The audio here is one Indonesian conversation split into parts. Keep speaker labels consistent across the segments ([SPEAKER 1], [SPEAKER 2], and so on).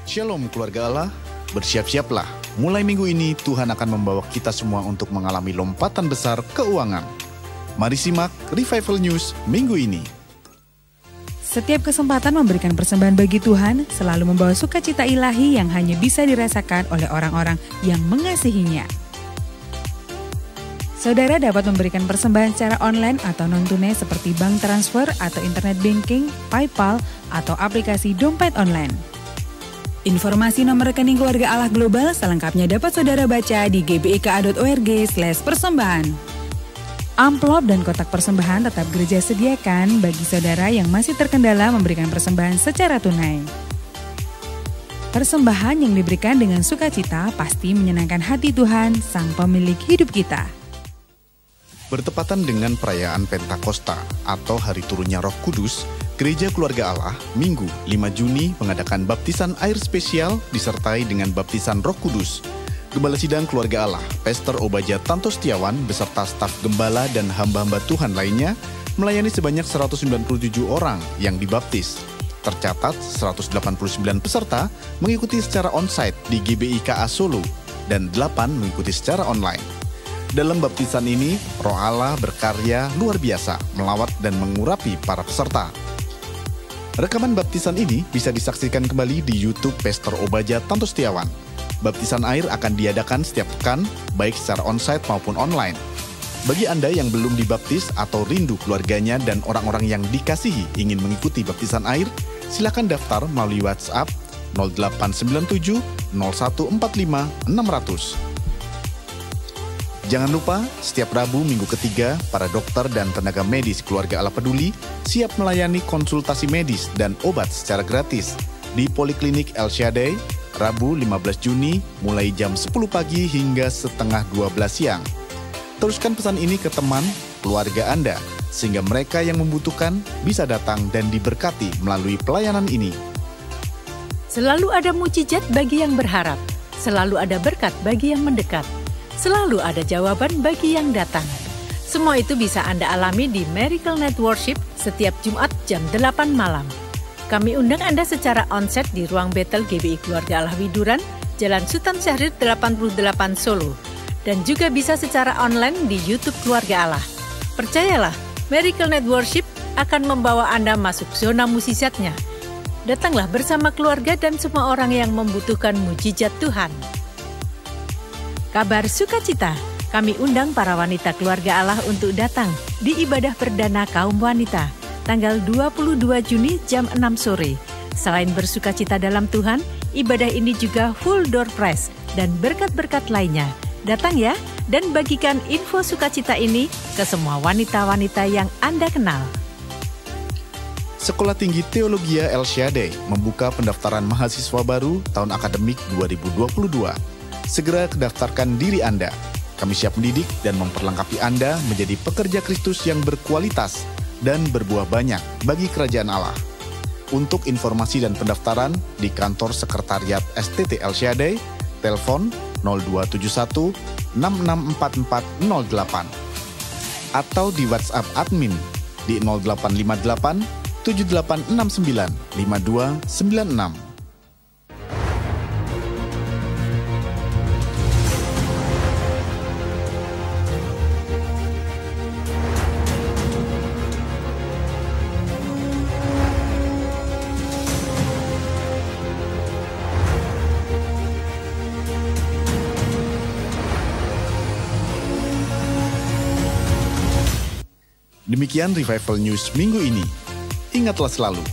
[SPEAKER 1] Shalom keluarga Allah, bersiap-siaplah. Mulai minggu ini Tuhan akan membawa kita semua untuk mengalami lompatan besar keuangan. Mari simak Revival News minggu ini.
[SPEAKER 2] Setiap kesempatan memberikan persembahan bagi Tuhan selalu membawa sukacita ilahi yang hanya bisa dirasakan oleh orang-orang yang mengasihinya. Saudara dapat memberikan persembahan secara online atau non-tunai seperti bank transfer atau internet banking, PayPal, atau aplikasi dompet online. Informasi nomor rekening keluarga Allah Global selengkapnya dapat saudara baca di gbik.org/persembahan. Amplop dan kotak persembahan tetap gereja sediakan bagi saudara yang masih terkendala memberikan persembahan secara tunai. Persembahan yang diberikan dengan sukacita pasti menyenangkan hati Tuhan, Sang Pemilik hidup kita.
[SPEAKER 1] Bertepatan dengan perayaan Pentakosta atau Hari Turunnya Roh Kudus, Gereja Keluarga Allah Minggu 5 Juni mengadakan baptisan air spesial disertai dengan baptisan Roh Kudus. Gembala Sidang Keluarga Allah, Pastor Obaja Tanto Setiawan beserta staf gembala dan hamba-hamba Tuhan lainnya melayani sebanyak 197 orang yang dibaptis. Tercatat 189 peserta mengikuti secara onsite di GBIKA Solo dan 8 mengikuti secara online. Dalam baptisan ini, Roh Allah berkarya luar biasa melawat dan mengurapi para peserta. Rekaman baptisan ini bisa disaksikan kembali di YouTube Pastor Obaja Tanto Setiawan. Baptisan air akan diadakan setiap pekan, baik secara onsite maupun online. Bagi Anda yang belum dibaptis atau rindu keluarganya dan orang-orang yang dikasihi ingin mengikuti baptisan air, silakan daftar melalui WhatsApp 0897 0145 600. Jangan lupa, setiap Rabu minggu ketiga, para dokter dan tenaga medis Keluarga Allah Peduli siap melayani konsultasi medis dan obat secara gratis di Poliklinik El Shaddai, Rabu 15 Juni mulai jam 10 pagi hingga setengah 12 siang. Teruskan pesan ini ke teman, keluarga Anda, sehingga mereka yang membutuhkan bisa datang dan diberkati melalui pelayanan ini.
[SPEAKER 3] Selalu ada mujizat bagi yang berharap, selalu ada berkat bagi yang mendekat. Selalu ada jawaban bagi yang datang. Semua itu bisa Anda alami di Miracle Night Worship setiap Jumat jam 8 malam. Kami undang Anda secara onsite di Ruang Betel GBI Keluarga Allah Widuran, Jalan Sultan Syahrir 88 Solo. Dan juga bisa secara online di YouTube Keluarga Allah. Percayalah, Miracle Night Worship akan membawa Anda masuk zona musisatnya. Datanglah bersama keluarga dan semua orang yang membutuhkan mujizat Tuhan. Kabar sukacita, kami undang para wanita keluarga Allah untuk datang di ibadah perdana kaum wanita, tanggal 22 Juni jam 6 sore. Selain bersukacita dalam Tuhan, ibadah ini juga full door prize dan berkat-berkat lainnya. Datang ya, dan bagikan info sukacita ini ke semua wanita-wanita yang Anda kenal.
[SPEAKER 1] Sekolah Tinggi Teologia El Shaddai membuka pendaftaran mahasiswa baru tahun akademik 2022. Segera daftarkan diri Anda. Kami siap mendidik dan memperlengkapi Anda menjadi pekerja Kristus yang berkualitas dan berbuah banyak bagi kerajaan Allah. Untuk informasi dan pendaftaran di kantor sekretariat STT El Shaddai, telepon 0271 664408 atau di WhatsApp admin di 0858 7869 5296. Demikian Revival News minggu ini. Ingatlah selalu,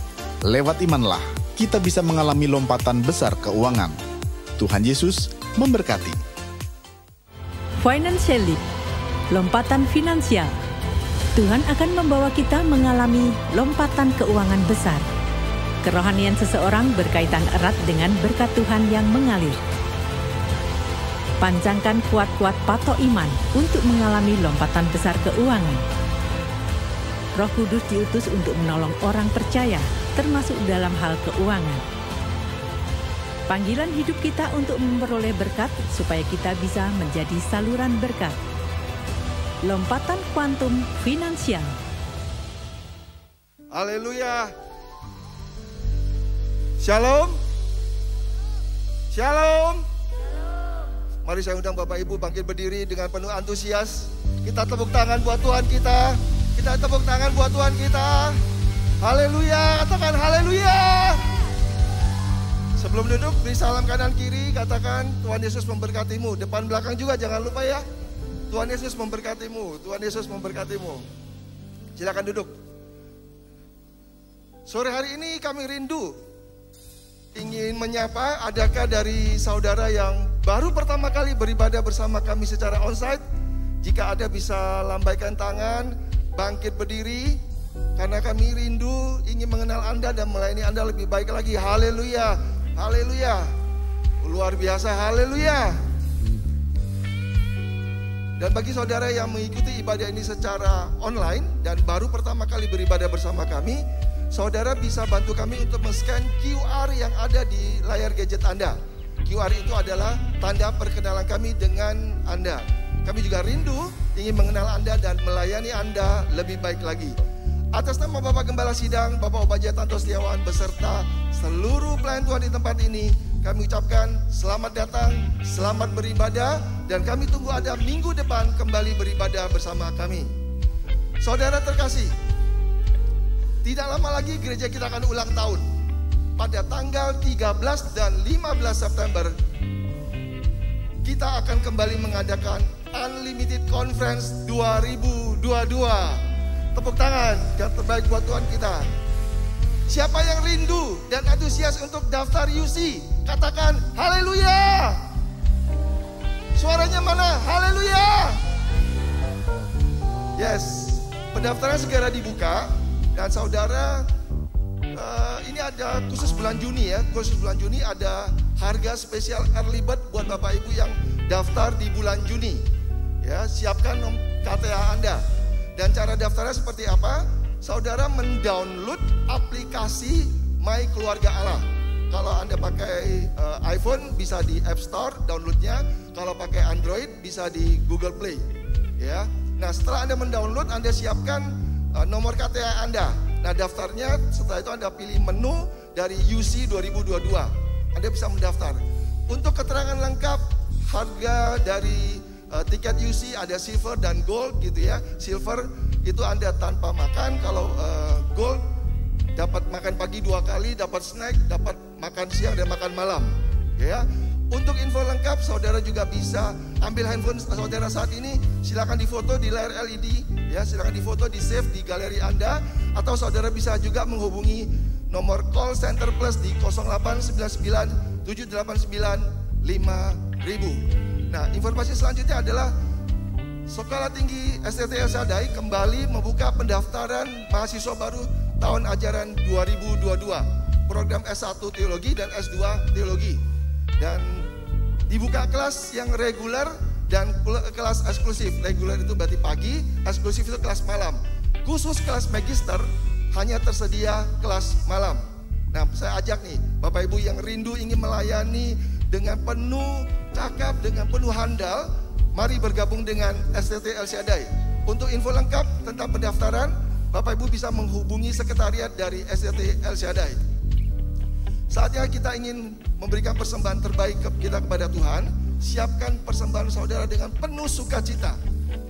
[SPEAKER 1] lewat imanlah kita bisa mengalami lompatan besar keuangan. Tuhan Yesus memberkati.
[SPEAKER 3] Financial Leap, lompatan finansial. Tuhan akan membawa kita mengalami lompatan keuangan besar. Kerohanian seseorang berkaitan erat dengan berkat Tuhan yang mengalir. Panjangkan kuat-kuat patok iman untuk mengalami lompatan besar keuangan. Roh Kudus diutus untuk menolong orang percaya, termasuk dalam hal keuangan. Panggilan hidup kita untuk memperoleh berkat supaya kita bisa menjadi saluran berkat. Lompatan kuantum finansial.
[SPEAKER 4] Haleluya. Shalom. Shalom. Mari saya undang Bapak Ibu bangkit berdiri dengan penuh antusias. Kita tepuk tangan buat Tuhan kita. Kita tepuk tangan buat Tuhan kita. Haleluya, katakan haleluya. Sebelum duduk, beri salam kanan kiri, katakan Tuhan Yesus memberkatimu. Depan belakang juga jangan lupa ya. Tuhan Yesus memberkatimu, Tuhan Yesus memberkatimu. Silakan duduk. Sore hari ini kami rindu ingin menyapa, adakah dari saudara yang baru pertama kali beribadah bersama kami secara onsite? Jika ada bisa lambaikan tangan, bangkit berdiri, karena kami rindu ingin mengenal Anda dan melayani Anda lebih baik lagi. Haleluya, haleluya, luar biasa, haleluya. Dan bagi saudara yang mengikuti ibadah ini secara online dan baru pertama kali beribadah bersama kami, saudara bisa bantu kami untuk men-scan QR yang ada di layar gadget Anda. QR itu adalah tanda perkenalan kami dengan Anda. Kami juga rindu ingin mengenal Anda dan melayani Anda lebih baik lagi. Atas nama Bapak Gembala Sidang, Bapak Obaja Tanto Setiawan beserta seluruh pelayan Tuhan di tempat ini, kami ucapkan selamat datang, selamat beribadah, dan kami tunggu Anda minggu depan kembali beribadah bersama kami. Saudara terkasih, tidak lama lagi gereja kita akan ulang tahun. Pada tanggal 13 dan 15 September, kita akan kembali mengadakan Unlimited Conference 2022. Tepuk tangan yang terbaik buat Tuhan kita. Siapa yang rindu dan antusias untuk daftar UC? Katakan haleluya. Suaranya mana? Haleluya. Yes, pendaftaran segera dibuka. Dan saudara, ini ada khusus bulan Juni ya. Khusus bulan Juni ada harga spesial early bird buat Bapak Ibu yang daftar di bulan Juni. Ya, siapkan KTA Anda. Dan cara daftarnya seperti apa? Saudara mendownload aplikasi My Keluarga Allah. Kalau Anda pakai iPhone bisa di App Store downloadnya. Kalau pakai Android bisa di Google Play. Ya. Nah, setelah Anda mendownload, Anda siapkan nomor KTA Anda. Nah, daftarnya setelah itu Anda pilih menu dari UC 2022. Anda bisa mendaftar. Untuk keterangan lengkap harga dari tiket UC ada silver dan gold gitu ya. Silver itu Anda tanpa makan, kalau gold dapat makan pagi 2 kali, dapat snack, dapat makan siang dan makan malam. Ya. Untuk info lengkap, saudara juga bisa ambil handphone saudara saat ini, silakan difoto di layar LED, ya, silakan difoto, di save di galeri Anda, atau saudara bisa juga menghubungi nomor call center plus di 0899 789 5000. Nah, informasi selanjutnya adalah Sekolah Tinggi STT El Shaddai kembali membuka pendaftaran mahasiswa baru tahun ajaran 2022, program S1 Teologi dan S2 Teologi. Dan dibuka kelas yang reguler dan kelas eksklusif. Reguler itu berarti pagi, eksklusif itu kelas malam. Khusus kelas magister hanya tersedia kelas malam. Nah, saya ajak nih Bapak Ibu yang rindu ingin melayani dengan penuh cakap, dengan penuh handal, mari bergabung dengan STT El Shaddai. Untuk info lengkap tentang pendaftaran, Bapak Ibu bisa menghubungi sekretariat dari STT El Shaddai. Saatnya kita ingin memberikan persembahan terbaik kita kepada Tuhan. Siapkan persembahan saudara dengan penuh sukacita,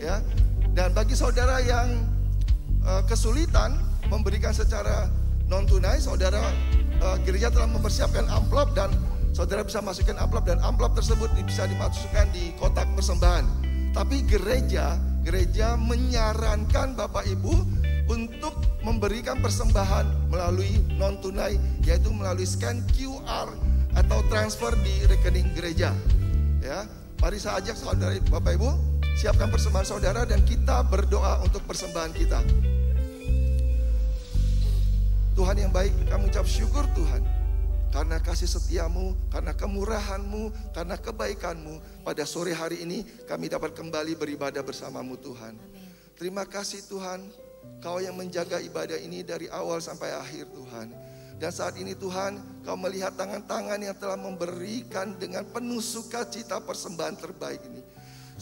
[SPEAKER 4] ya. Dan bagi saudara yang kesulitan memberikan secara non tunai, saudara gereja telah mempersiapkan amplop dan saudara bisa masukkan amplop, dan amplop tersebut bisa dimasukkan di kotak persembahan. Tapi gereja menyarankan Bapak Ibu untuk memberikan persembahan melalui non tunai, yaitu melalui scan QR atau transfer di rekening gereja. Ya, mari saya ajak saudara Bapak Ibu siapkan persembahan saudara dan kita berdoa untuk persembahan kita. Tuhan yang baik, kami ucap syukur Tuhan karena kasih setiamu, karena kemurahanmu, karena kebaikanmu. Pada sore hari ini kami dapat kembali beribadah bersamamu Tuhan. Terima kasih Tuhan, Kau yang menjaga ibadah ini dari awal sampai akhir Tuhan. Dan saat ini Tuhan, Kau melihat tangan-tangan yang telah memberikan dengan penuh sukacita persembahan terbaik ini.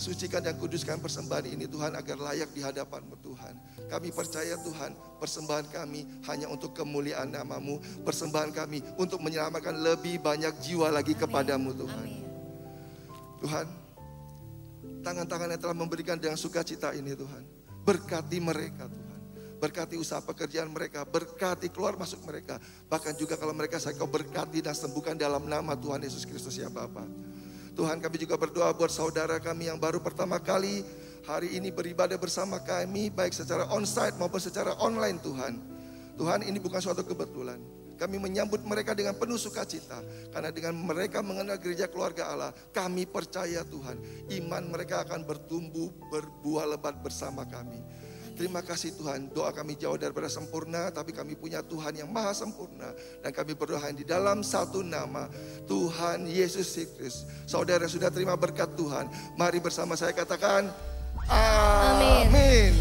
[SPEAKER 4] Sucikan dan kuduskan persembahan ini Tuhan agar layak di hadapan-Mu Tuhan. Kami percaya Tuhan, persembahan kami hanya untuk kemuliaan nama-Mu. Persembahan kami untuk menyelamatkan lebih banyak jiwa lagi kepadamu Tuhan. Tuhan, tangan-tangan yang telah memberikan dengan sukacita ini Tuhan, berkati mereka Tuhan. Berkati usaha pekerjaan mereka, berkati keluar masuk mereka. Bahkan juga kalau mereka sakit, Kau berkati dan sembuhkan dalam nama Tuhan Yesus Kristus ya Bapa. Tuhan, kami juga berdoa buat saudara kami yang baru pertama kali hari ini beribadah bersama kami, baik secara onsite maupun secara online Tuhan. Tuhan, ini bukan suatu kebetulan. Kami menyambut mereka dengan penuh sukacita. Karena dengan mereka mengenal gereja keluarga Allah, kami percaya Tuhan, iman mereka akan bertumbuh, berbuah lebat bersama kami. Terima kasih Tuhan, doa kami jauh daripada sempurna, tapi kami punya Tuhan yang maha sempurna. Dan kami berdoa di dalam satu nama, Tuhan Yesus Kristus. Saudara sudah terima berkat Tuhan, mari bersama saya katakan, amin.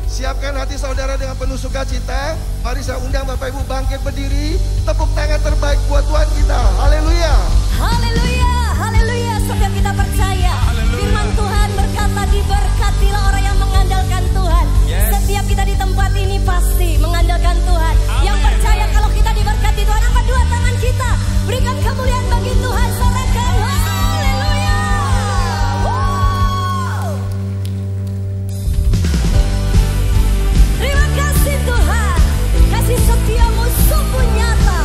[SPEAKER 4] Siapkan hati saudara dengan penuh sukacita. Mari saya undang Bapak Ibu bangkit berdiri, tepuk tangan terbaik buat Tuhan kita. Haleluya.
[SPEAKER 5] Haleluya, haleluya. Setiap kita percaya, firman Tuhan berkata, diberkatilah orang yang mengandalkan Tuhan. Setiap kita di tempat ini pasti mengandalkan Tuhan. Yang percaya kalau kita diberkati Tuhan, angkat dua tangan kita, berikan kemuliaan bagi Tuhan. Sorakan haleluya. Terima kasih Tuhan, kasih setiamu sungguh nyata.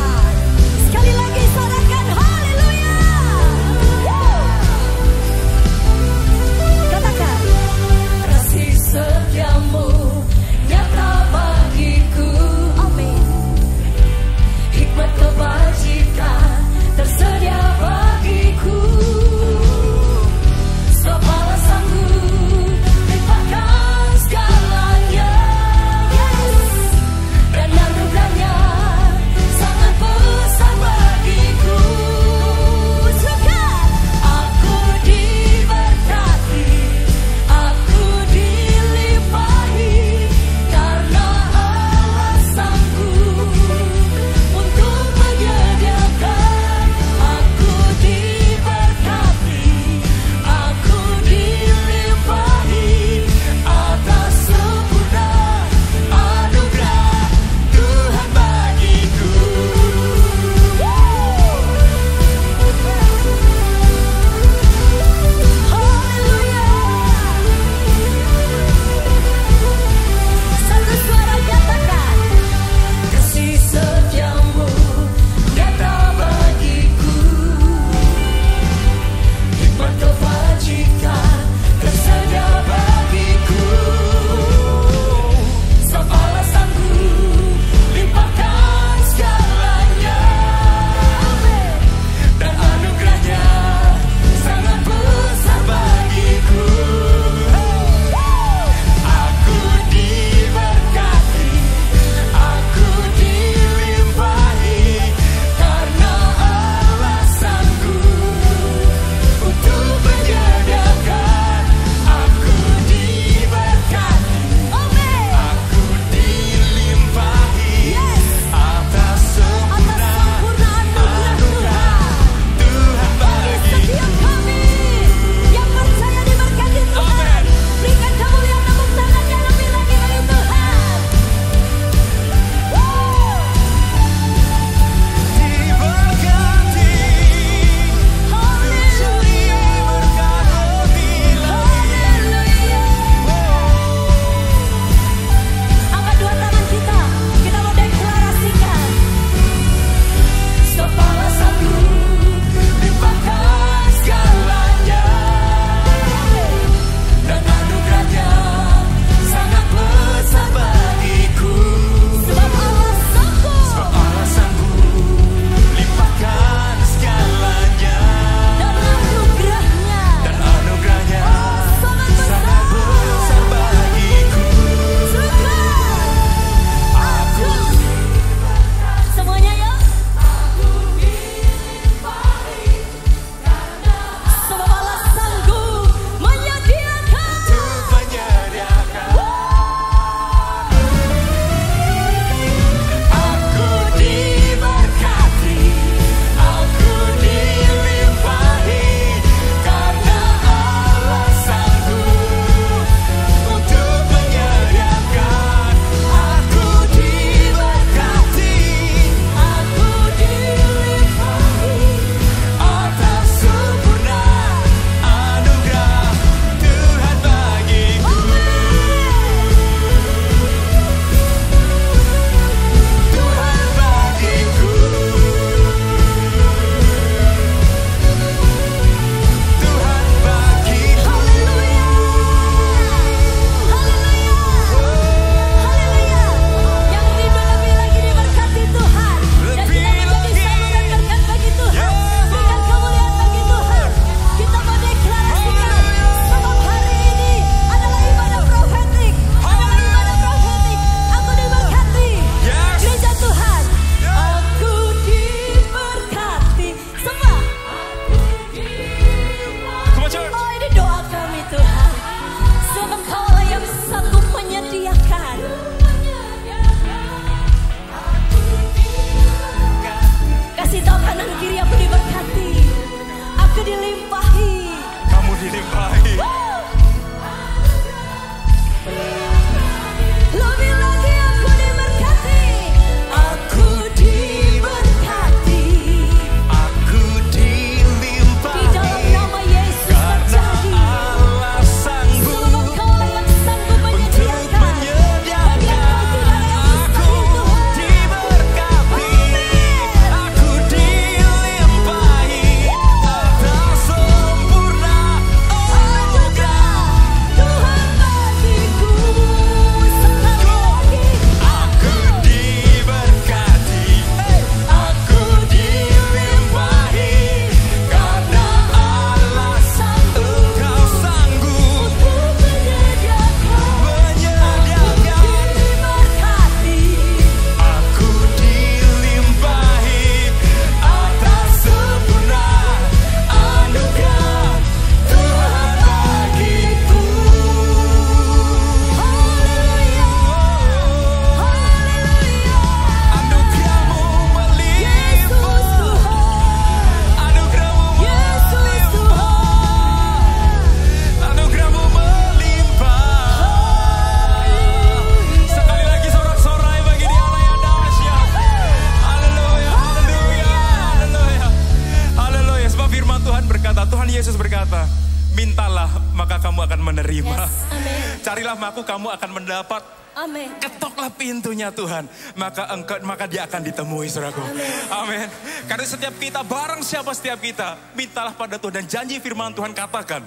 [SPEAKER 6] Yesus berkata, mintalah maka kamu akan menerima.
[SPEAKER 5] Yes, amin.
[SPEAKER 6] Carilah aku kamu akan mendapat.
[SPEAKER 5] Amin.
[SPEAKER 6] Ketoklah pintunya Tuhan, maka dia akan ditemui, saudaraku. Amin. Karena setiap kita, barang siapa setiap kita, mintalah pada Tuhan. Dan janji firman Tuhan katakan,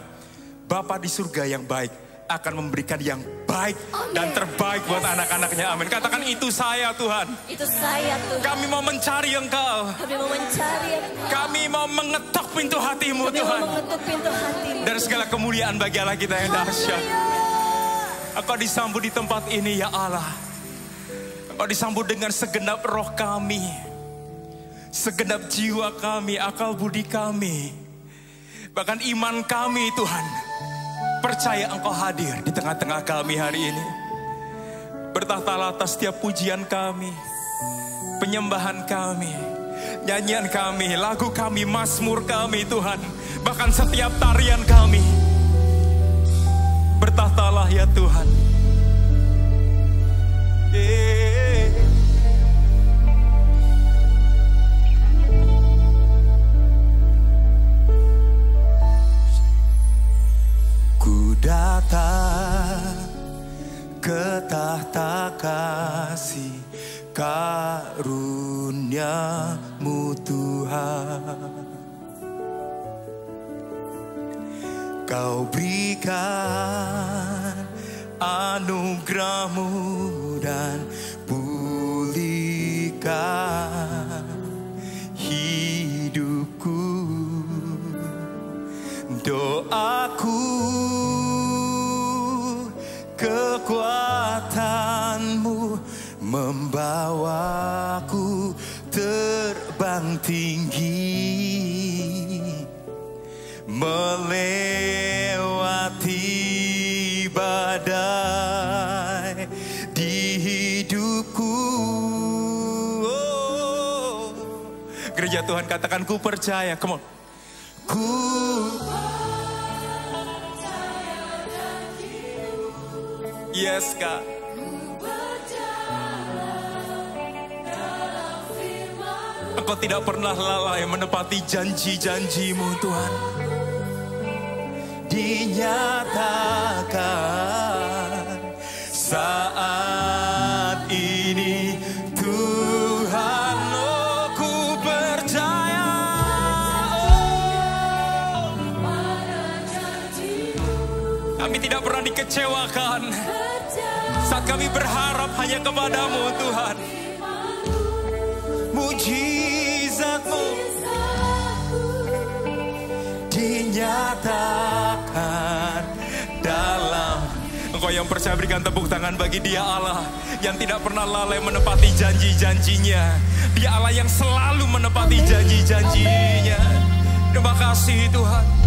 [SPEAKER 6] Bapa di surga yang baik akan memberikan yang baik dan terbaik buat anak-anaknya. Amin. Katakan, itu saya Tuhan.
[SPEAKER 5] Itu saya Tuhan.
[SPEAKER 6] Kami mau mencari Engkau.
[SPEAKER 5] Kami mau mencari Engkau.
[SPEAKER 6] Kami mau mengetok pintu hatimu
[SPEAKER 5] Kami
[SPEAKER 6] Tuhan.
[SPEAKER 5] mau mengetuk pintu hatimu.
[SPEAKER 6] Dan segala kemuliaan bagi Allah kita yang dahsyat. Engkau disambut di tempat ini ya Allah. Engkau disambut dengan segenap roh kami. Segenap jiwa kami, akal budi kami. Bahkan iman kami Tuhan. Percaya Engkau hadir di tengah-tengah kami hari ini. Bertahtalah atas setiap pujian kami, penyembahan kami, nyanyian kami, lagu kami, mazmur kami Tuhan. Bahkan setiap tarian kami. Bertahtalah ya Tuhan. Ku datang ke tahta kasih karunia-Mu Tuhan. Kau berikan anugerah-Mu dan pulihkan hidupku. Doaku, kekuatan-Mu membawaku terbang tinggi, melewati badai di hidupku. Oh. Gereja Tuhan katakan, ku percaya. Come on. Ku yes, Kak. Engkau tidak pernah lalai menepati janji-janji-Mu Tuhan. Dinyatakan saat ini Tuhan, oh ku percaya. Kami tidak pernah dikecewakan saat kami berharap hanya kepada-Mu Tuhan. Mujizat-Mu dinyatakan dalam. Engkau yang percaya berikan tepuk tangan bagi Dia Allah yang tidak pernah lalai menepati janji-janjinya. Dia Allah yang selalu menepati janji-janjinya. Terima kasih Tuhan.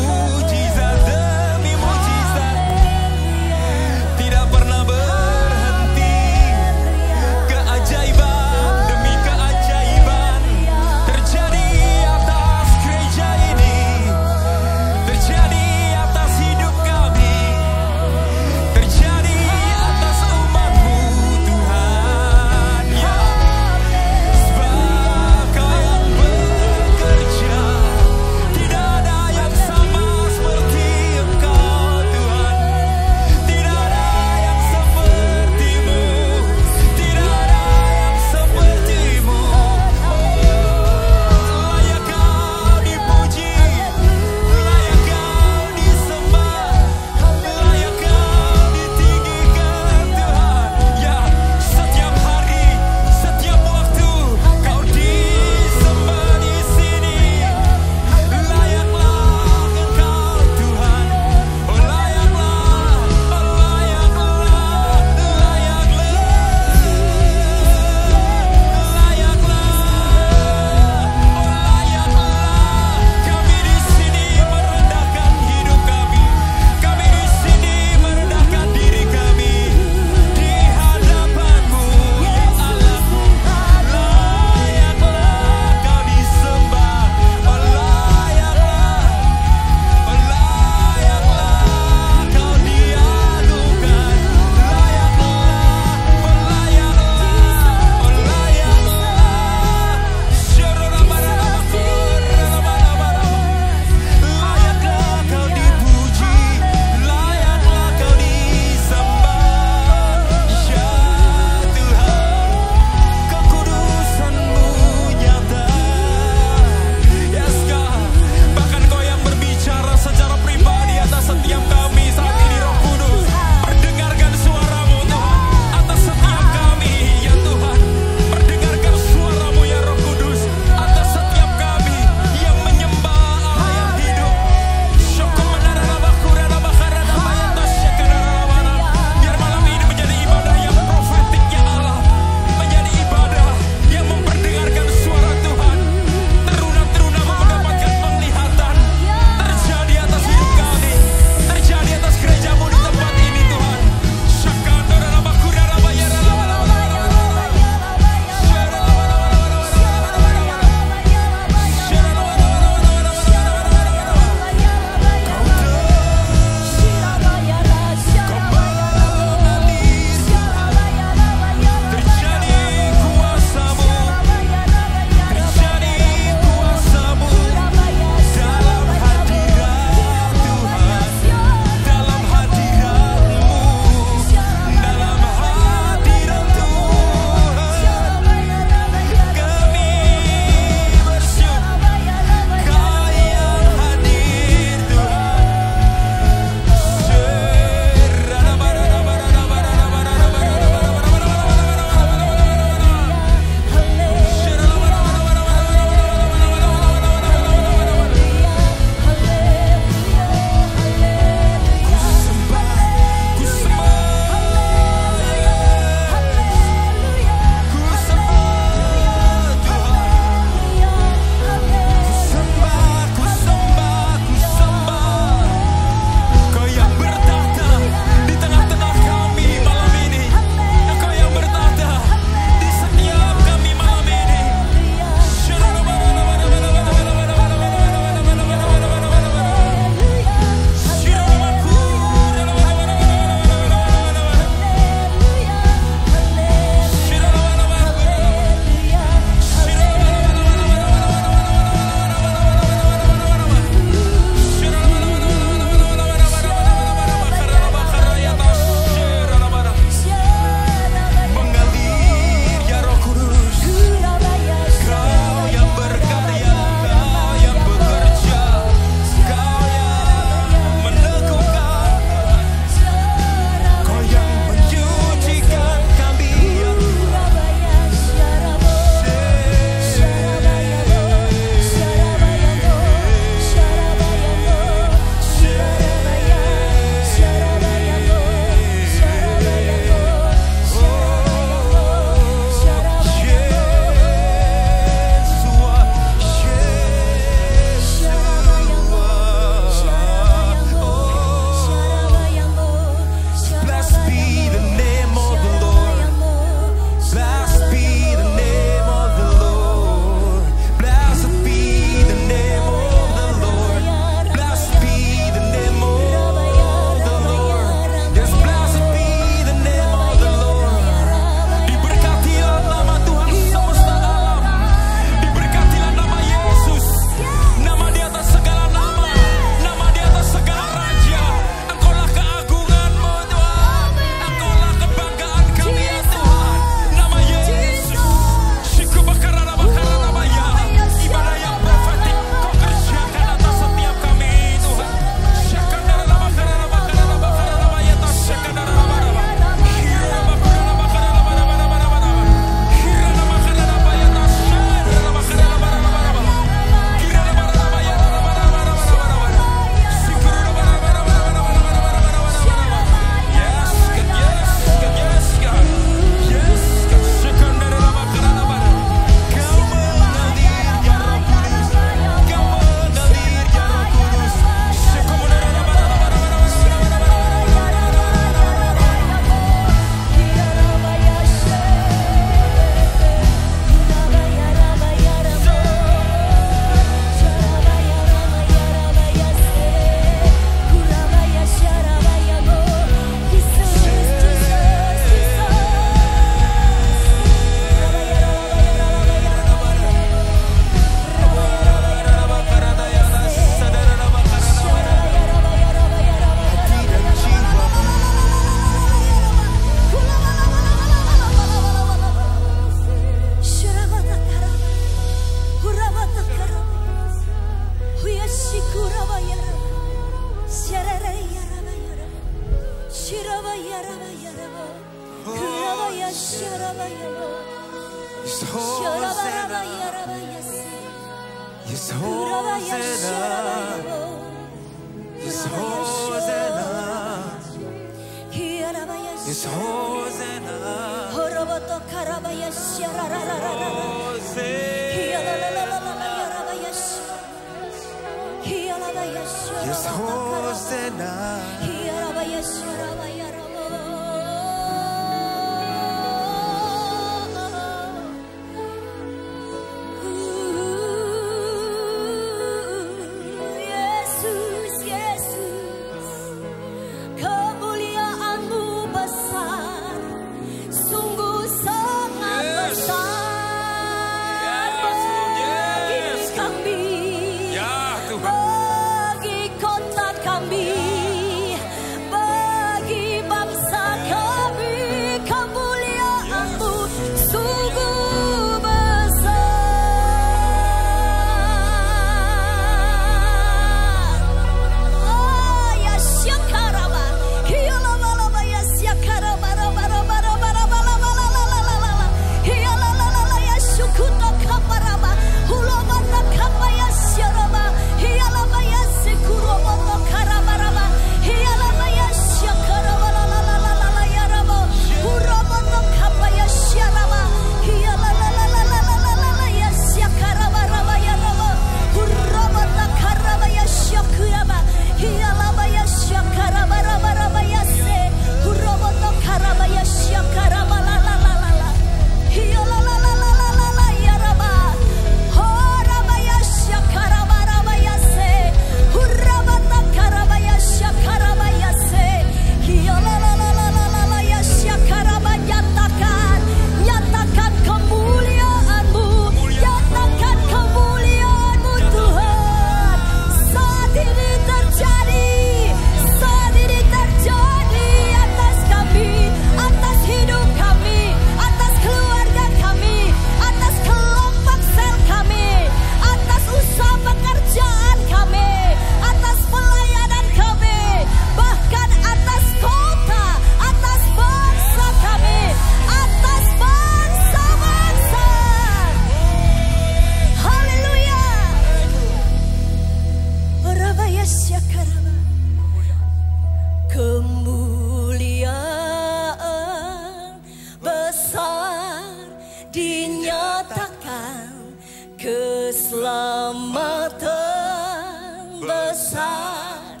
[SPEAKER 5] keselamatan besar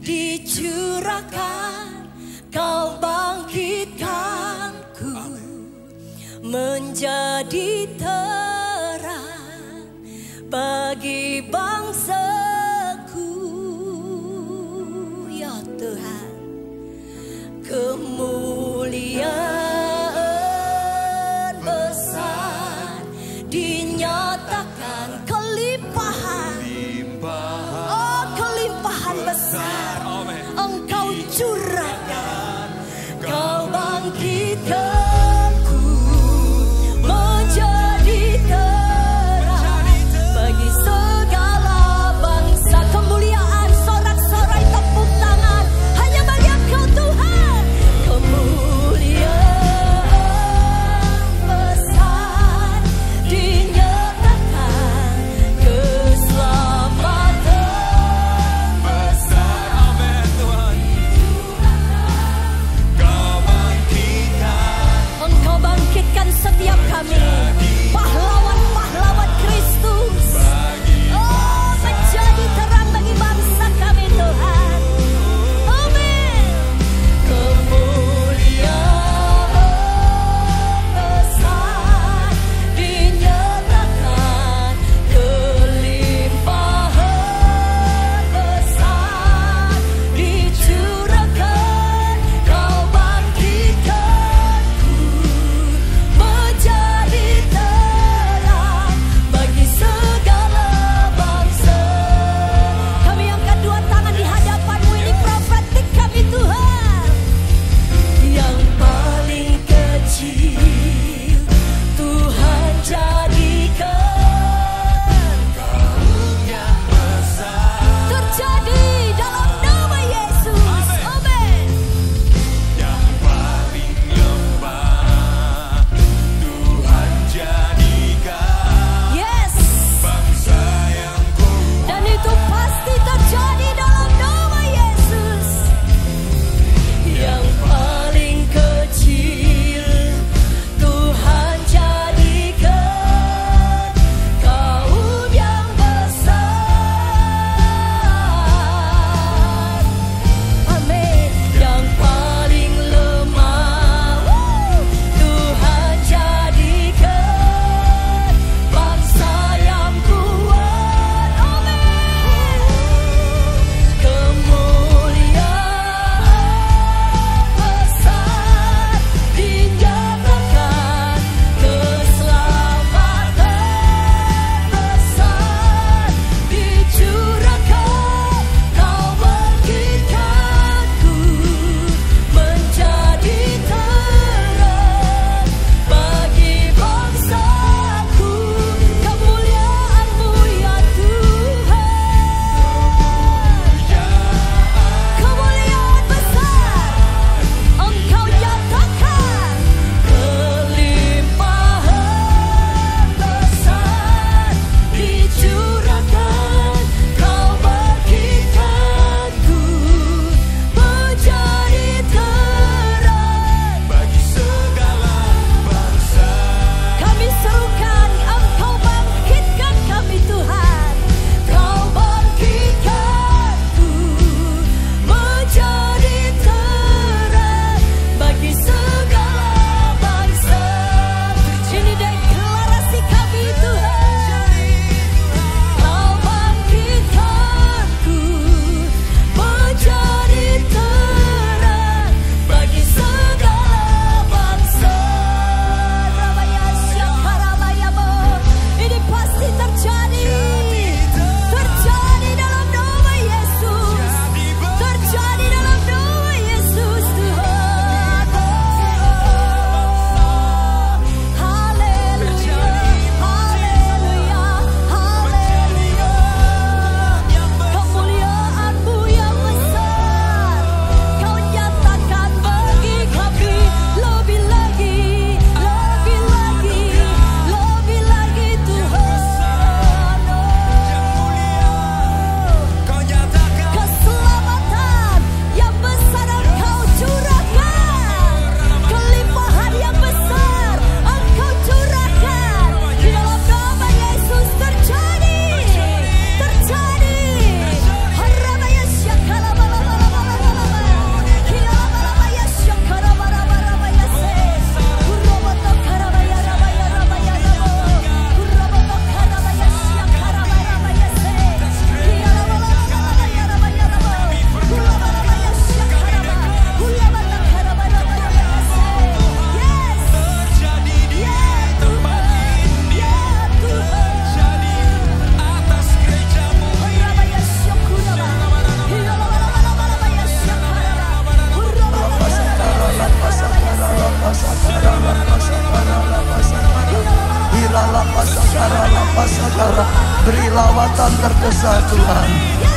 [SPEAKER 5] dicurahkan, kau bangkitkanku menjadi terang bagi bangsaku, ya Tuhan. Kemuliaan besar dinyatakan, kelimpahan, oh kelimpahan besar Engkau curahkan, kau bangkitkanku menjadi terang bagi segala bangsa. Kemuliaan, sorak-sorai tepuk tangan hanya bagi Engkau Tuhan. Kemuliaan besar dinyatakan, keselamatan besar, amin Tuhan.
[SPEAKER 7] saudara. Beri lawatan terbesar Tuhan,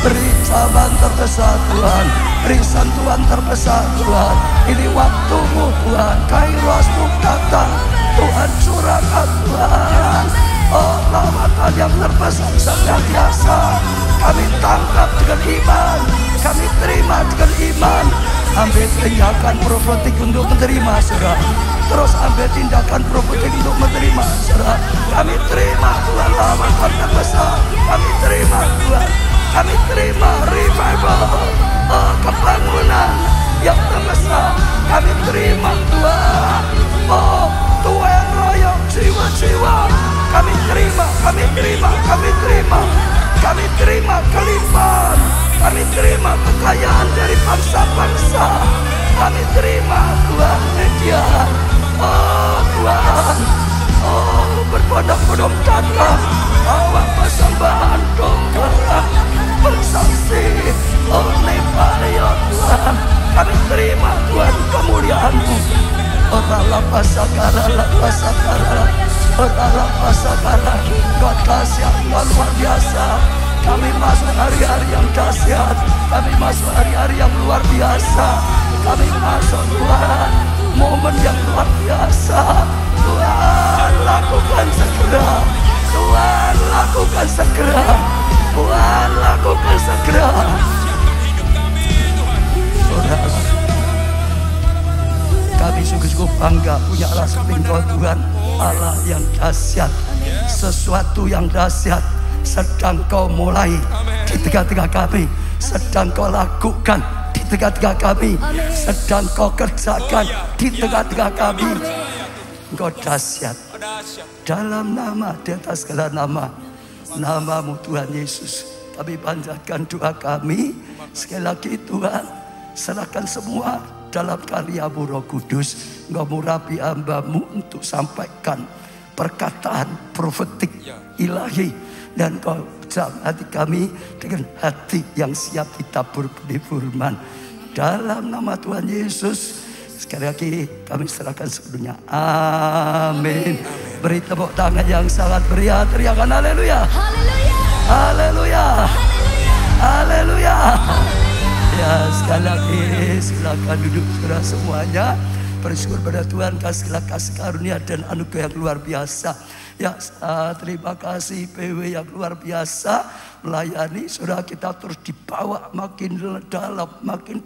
[SPEAKER 7] beri zaman terbesar Tuhan, beri sentuhan terbesar Tuhan. Ini waktumu Tuhan, kairosmu datang Tuhan, curahkan Tuhan. Oh, lawatan yang terbesar senantiasa kami tangkap dengan iman, kami terima dengan iman. Ambil tindakan profetik untuk menerima, saudara. Terus ambil tindakan profetik untuk menerima, saudara. Kami terima Tuhan lawatan terbesar, kami terima Tuhan, kami terima revival, kebangunan yang terbesar, kami terima Tuhan. Oh, Tuhan royong jiwa-jiwa, kami terima, kami terima, kami terima, kami terima kelimpahan, kami terima kekayaan dari bangsa-bangsa, kami terima Tuhan media. Oh Tuhan, oh berbondong-bondong datang, bawa persembahan dongkrak bersaksi. Oh Nepalia Tuhan, kami terima Tuhan kemuliaan-Mu. Oh lapasakara, lapasakara, oh lapasakara, Kau dahsyat, Kau luar biasa. Kami masuk hari-hari yang dahsyat, kami masuk hari-hari yang luar biasa, kami masuk Tuhan momen yang luar biasa. Tuhan lakukan segera, Tuhan lakukan segera, Tuhan lakukan segera. Saudara, kami sungguh-sungguh bangga punya Allah seperti Engkau Tuhan, Allah yang dahsyat. Sesuatu yang dahsyat sedang Kau mulai di tengah-tengah kami, sedang Kau lakukan di tengah-tengah kami, sedang Kau kerjakan di tengah-tengah kami. Engkau dahsyat. Dalam nama, di atas segala nama, nama-Mu Tuhan Yesus, kami panjatkan doa kami. Sekali lagi Tuhan, serahkan semua dalam karya-Mu Roh Kudus. Engkau murapi hamba-Mu untuk sampaikan perkataan profetik ilahi, dan Kau jam hati kami dengan hati yang siap ditabur benih firman. Dalam nama Tuhan Yesus, sekali lagi kami serahkan sepenuhnya. Amin. Beri tepuk tangan yang sangat meriah, teriakan haleluya. Haleluya. Haleluya. Ya, sekali lagi silakan duduk saudara semuanya. Bersyukur pada Tuhan segala kasih karunia dan anugerah yang luar biasa. Ya, terima kasih PW yang luar biasa melayani. Saudara, kita terus dibawa makin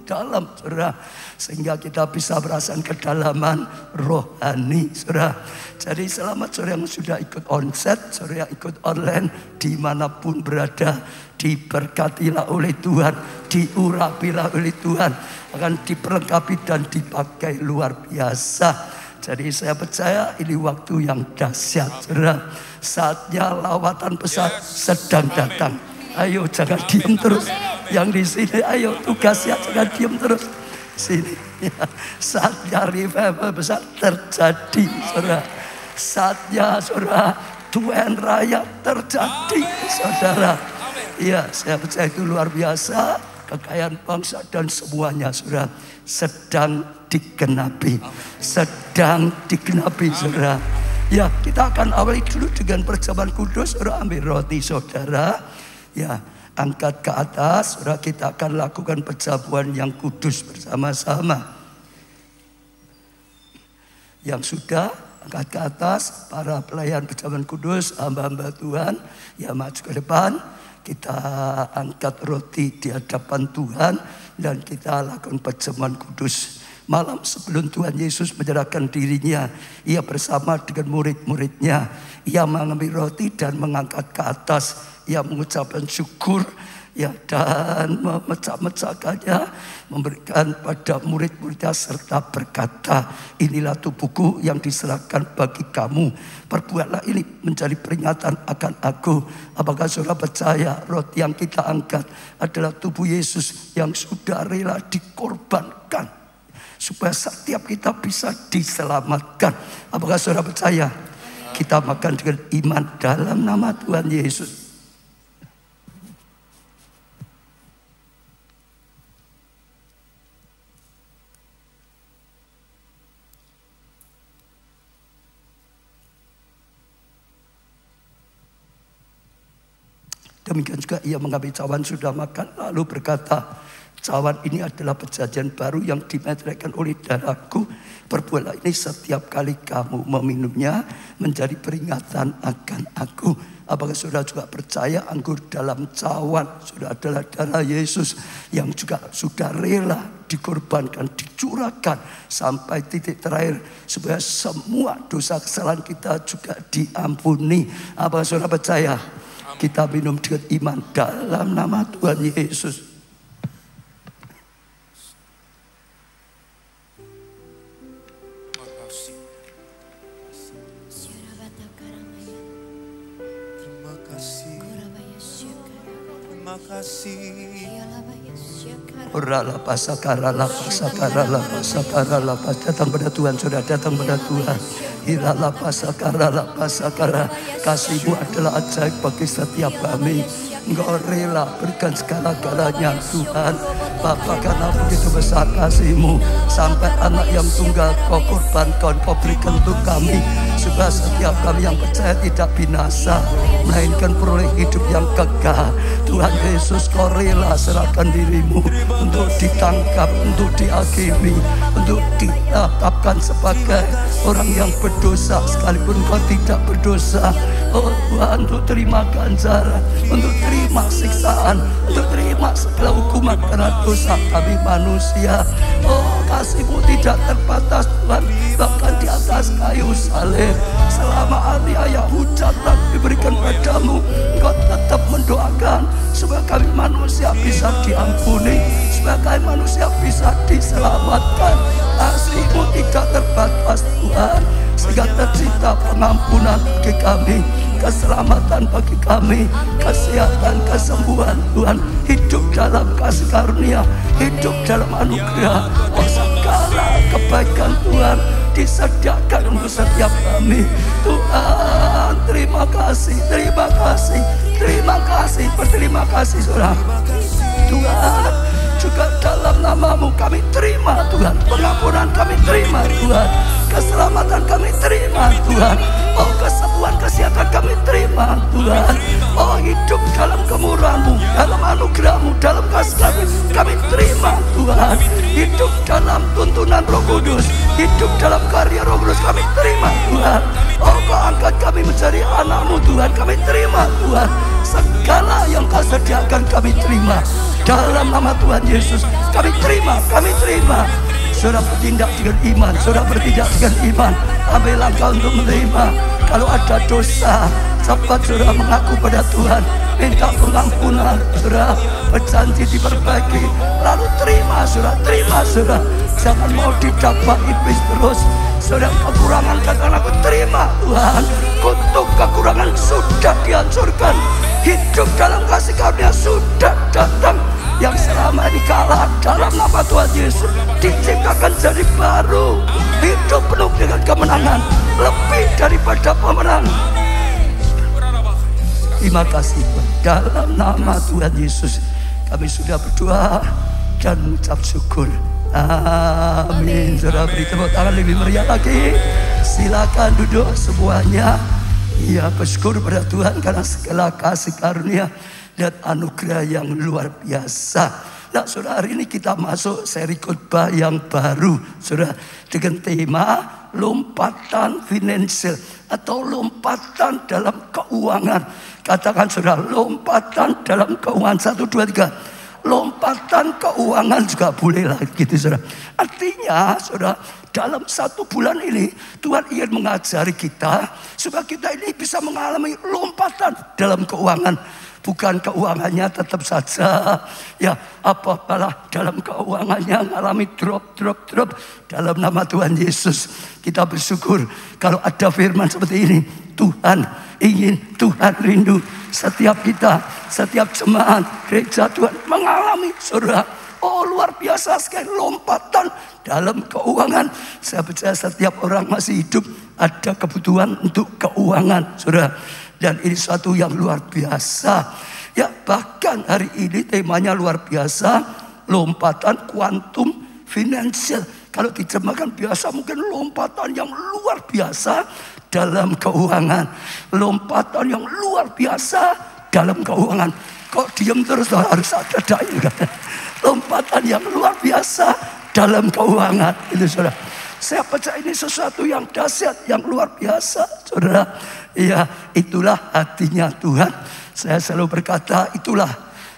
[SPEAKER 7] dalam saudara, sehingga kita bisa merasakan kedalaman rohani saudara. Jadi selamat saudara yang sudah ikut onset, saudara yang ikut online, dimanapun berada, diberkatilah oleh Tuhan, diurapilah oleh Tuhan, akan diperlengkapi dan dipakai luar biasa. Jadi saya percaya ini waktu yang dahsyat, saudara. Saatnya lawatan besar sedang datang. Ayo jangan diam terus. Yang di sini ayo tugasnya jangan diam terus. Sini. Ya. Saatnya revival besar terjadi, saudara. Saatnya saudara Tuhan Raya terjadi, saudara. Iya, saya percaya itu luar biasa. Kekayaan bangsa dan semuanya saudara sedang digenapi, sedang digenapi saudara. Ya, kita akan awali dulu dengan perjamuan kudus. Saudara ambil roti saudara, ya angkat ke atas. Saudara, kita akan lakukan perjamuan yang kudus bersama-sama. Yang sudah angkat ke atas, para pelayan perjamuan kudus, hamba-hamba Tuhan, ya maju ke depan. Kita angkat roti di hadapan Tuhan dan kita lakukan perjamuan kudus. Malam sebelum Tuhan Yesus menyerahkan dirinya, ia bersama dengan murid-muridnya, ia mengambil roti dan mengangkat ke atas. Ia mengucapkan syukur, ya, dan memecah-mecahkannya, memberikan pada murid-muridnya serta berkata, inilah tubuhku yang diserahkan bagi kamu. Perbuatlah ini menjadi peringatan akan aku. Apakah saudara percaya roti yang kita angkat adalah tubuh Yesus yang sudah rela dikorbankan supaya setiap kita bisa diselamatkan? Apakah saudara percaya? Kita makan dengan iman dalam nama Tuhan Yesus. Demikian juga ia mengambil cawan sudah makan lalu berkata, cawan ini adalah perjanjian baru yang dimeteraikan oleh darahku. Perbuatlah ini setiap kali kamu meminumnya menjadi peringatan akan aku. Apakah saudara juga percaya anggur dalam cawan sudah adalah darah Yesus yang juga sudah rela dikorbankan, dicurahkan sampai titik terakhir supaya semua dosa kesalahan kita juga diampuni. Apakah saudara percaya? Kita minum dengan iman dalam nama Tuhan Yesus.
[SPEAKER 6] Terima kasih.
[SPEAKER 7] Datang pada Tuhan, saudara, datang pada Tuhan. Kasih-Mu adalah ajaib bagi setiap kami. Engkau rela berikan segala-galanya Tuhan. Bapa, karena begitu besar kasih-Mu, sampai anak yang tunggal Kau korbankan, Kau berikan untuk kami, supaya setiap kami yang percaya tidak binasa, melainkan peroleh hidup yang kekal. Tuhan Yesus, Kau rela serahkan diri-Mu untuk ditangkap, untuk dihakimi, untuk ditetapkan sebagai orang yang berdosa sekalipun Kau tidak berdosa. Oh Tuhan, untuk terima ganjaran, untuk terima siksaan, untuk terima segala hukuman karena dosa kami manusia. Oh, kasih-Mu tidak terbatas Tuhan, bahkan di atas kayu salib. Selama aniaya hujatan diberikan padamu, Engkau tetap mendoakan supaya kami manusia bisa diampuni, supaya kami manusia bisa diselamatkan. Kasih-Mu tidak terbatas Tuhan, sehingga tercipta pengampunan bagi kami, keselamatan bagi kami, kesehatan, kesembuhan Tuhan, hidup dalam kasih karunia, hidup dalam anugerah. Oh, segala kebaikan Tuhan disediakan untuk setiap kami. Tuhan, terima kasih, terima kasih, terima kasih, berterima kasih saudara. Tuhan, juga dalam nama-Mu kami terima Tuhan, pengampunan kami terima Tuhan, keselamatan kami terima Tuhan, oh kesembuhan, kesehatan kami terima Tuhan, oh hidup dalam kemurahan-Mu, dalam anugerah-Mu, dalam kasih kami terima Tuhan, hidup dalam tuntunan Roh Kudus, hidup dalam karya Roh Kudus kami terima Tuhan. Oh Kau angkat kami menjadi anak-Mu Tuhan, kami terima Tuhan, segala yang Kau sediakan kami terima dalam nama Tuhan Yesus. Kami terima, kami terima. Saudara bertindak dengan iman, saudara bertindak dengan iman, ambil langkah untuk menerima. Kalau ada dosa, cepat saudara mengaku pada Tuhan, minta pengampunan, saudara berjanji diperbaiki, lalu terima saudara, terima saudara. Jangan mau didakwa iblis terus. Saudara kekurangan katakan aku terima Tuhan, kutuk kekurangan sudah dihancurkan, hidup dalam kasih karunia sudah datang. Yang selama ini kalah dalam nama Tuhan Yesus diciptakan jadi baru, hidup penuh dengan kemenangan, lebih daripada pemenang. Terima kasih Tuhan, dalam nama Tuhan Yesus kami sudah berdoa dan mengucap syukur. Amin. Saudara beri tepuk tangan lebih meriah lagi. Silakan duduk semuanya. Ya, bersyukur pada Tuhan karena segala kasih karunia dan anugerah yang luar biasa. Nah saudara, hari ini kita masuk seri khotbah yang baru, saudara, dengan tema lompatan finansial atau lompatan dalam keuangan. Katakan saudara, lompatan dalam keuangan. 1, 2, 3. Lompatan keuangan juga boleh lah gitu saudara. Artinya saudara, dalam 1 bulan ini Tuhan ingin mengajari kita supaya kita ini bisa mengalami lompatan dalam keuangan. Bukan keuangannya tetap saja ya apalah dalam keuangannya mengalami drop. Dalam nama Tuhan Yesus kita bersyukur kalau ada firman seperti ini. Tuhan ingin, Tuhan rindu setiap kita, setiap jemaat gereja Tuhan mengalami saudara. Oh luar biasa sekali lompatan dalam keuangan. Saya percaya setiap orang masih hidup ada kebutuhan untuk keuangan saudara. Dan ini suatu yang luar biasa. Ya bahkan hari ini temanya luar biasa. Lompatan kuantum finansial. Kalau diterjemahkan biasa mungkin lompatan yang luar biasa dalam keuangan. Lompatan yang luar biasa dalam keuangan. Kok diem terus, harus ada daya. Lompatan yang luar biasa dalam keuangan itu saudara. Saya percaya ini sesuatu yang dahsyat, yang luar biasa saudara. Ya, itulah hatinya Tuhan. Saya selalu berkata, itulah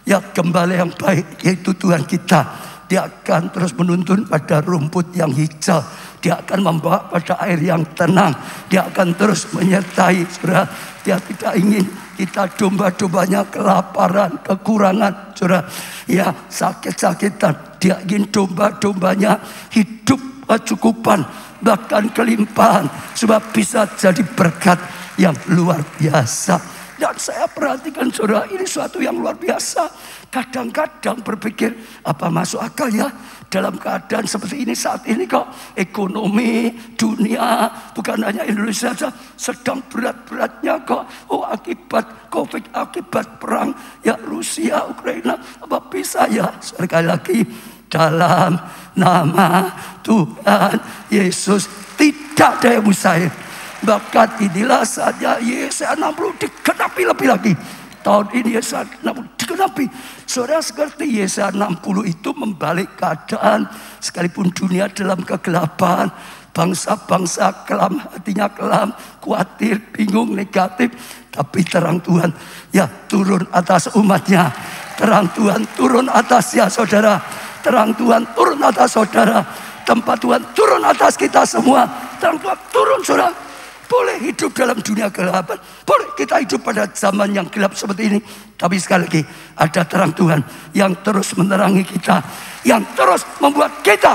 [SPEAKER 7] ya gembala yang baik, yaitu Tuhan kita. Dia akan terus menuntun pada rumput yang hijau. Dia akan membawa pada air yang tenang. Dia akan terus menyertai saudara. Dia tidak ingin kita domba-dombanya kelaparan, kekurangan saudara. Ya, sakit-sakitan. Dia ingin domba-dombanya hidup kecukupan, bahkan kelimpahan, sebab bisa jadi berkat yang luar biasa. Dan saya perhatikan saudara, ini suatu yang luar biasa. Kadang-kadang berpikir, apa masuk akal ya dalam keadaan seperti ini saat ini kok ekonomi dunia, bukan hanya Indonesia saja, sedang berat-beratnya kok. Oh, akibat COVID, akibat perang ya Rusia, Ukraina, apa bisa ya? Sekali lagi, dalam nama Tuhan Yesus tidak ada yang mustahil. Bahkan inilah saja Yesaya 60 digenapi lebih lagi. Tahun ini Yesaya 60 digenapi. Saudara, seperti Yesaya 60 itu membalik keadaan. Sekalipun dunia dalam kegelapan, bangsa-bangsa kelam, hatinya kelam, khawatir, bingung, negatif, tapi terang Tuhan ya turun atas umatnya. Terang Tuhan turun atasnya saudara. Terang Tuhan turun atas saudara. Tempat Tuhan turun atas kita semua. Terang Tuhan turun saudara. Boleh hidup dalam dunia kegelapan, boleh kita hidup pada zaman yang gelap seperti ini, tapi sekali lagi ada terang Tuhan yang terus menerangi kita, yang terus membuat kita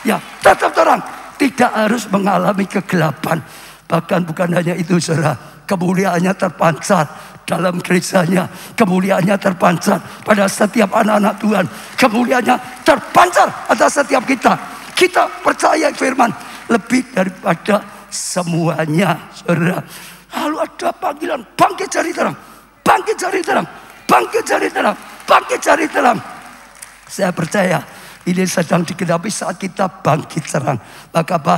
[SPEAKER 7] ya tetap terang, tidak harus mengalami kegelapan. Bahkan bukan hanya itu saudara, kemuliaannya terpancar dalam gerejanya, kemuliaannya terpancar pada setiap anak-anak Tuhan, kemuliaannya terpancar atas setiap kita. Kita percaya firman lebih daripada semuanya saudara. Lalu ada panggilan, bangkit cari terang, bangkit cari terang, bangkit cari terang, bangkit cari terang. Saya percaya ini sedang digenapi saat kita bangkit terang. Maka apa?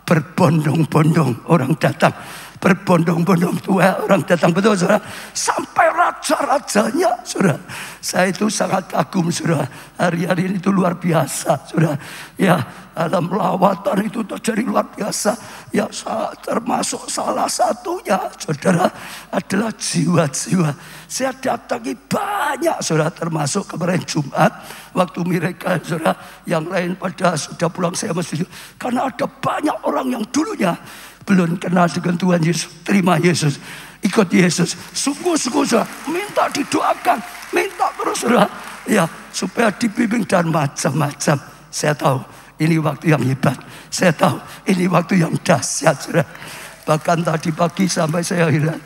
[SPEAKER 7] Berbondong-bondong orang datang, berbondong-bondong tua orang datang, betul saudara, sampai raja-rajanya saudara. Saya itu sangat kagum saudara, hari-hari ini itu luar biasa saudara. Ya, dalam lawatan itu terjadi luar biasa. Ya, termasuk salah satunya saudara adalah jiwa-jiwa. Saya datangi banyak saudara, termasuk kemarin Jumat waktu mereka saudara, yang lain pada sudah pulang, saya masih, karena ada banyak orang yang dulunya belum kenal dengan Tuhan Yesus, terima Yesus, ikut Yesus, sungguh-sungguh saudara, minta didoakan, minta terus saudara, ya supaya dibimbing dan macam-macam. Saya tahu ini waktu yang hebat, saya tahu ini waktu yang dahsyat saudara. Bahkan tadi pagi sampai saya heran,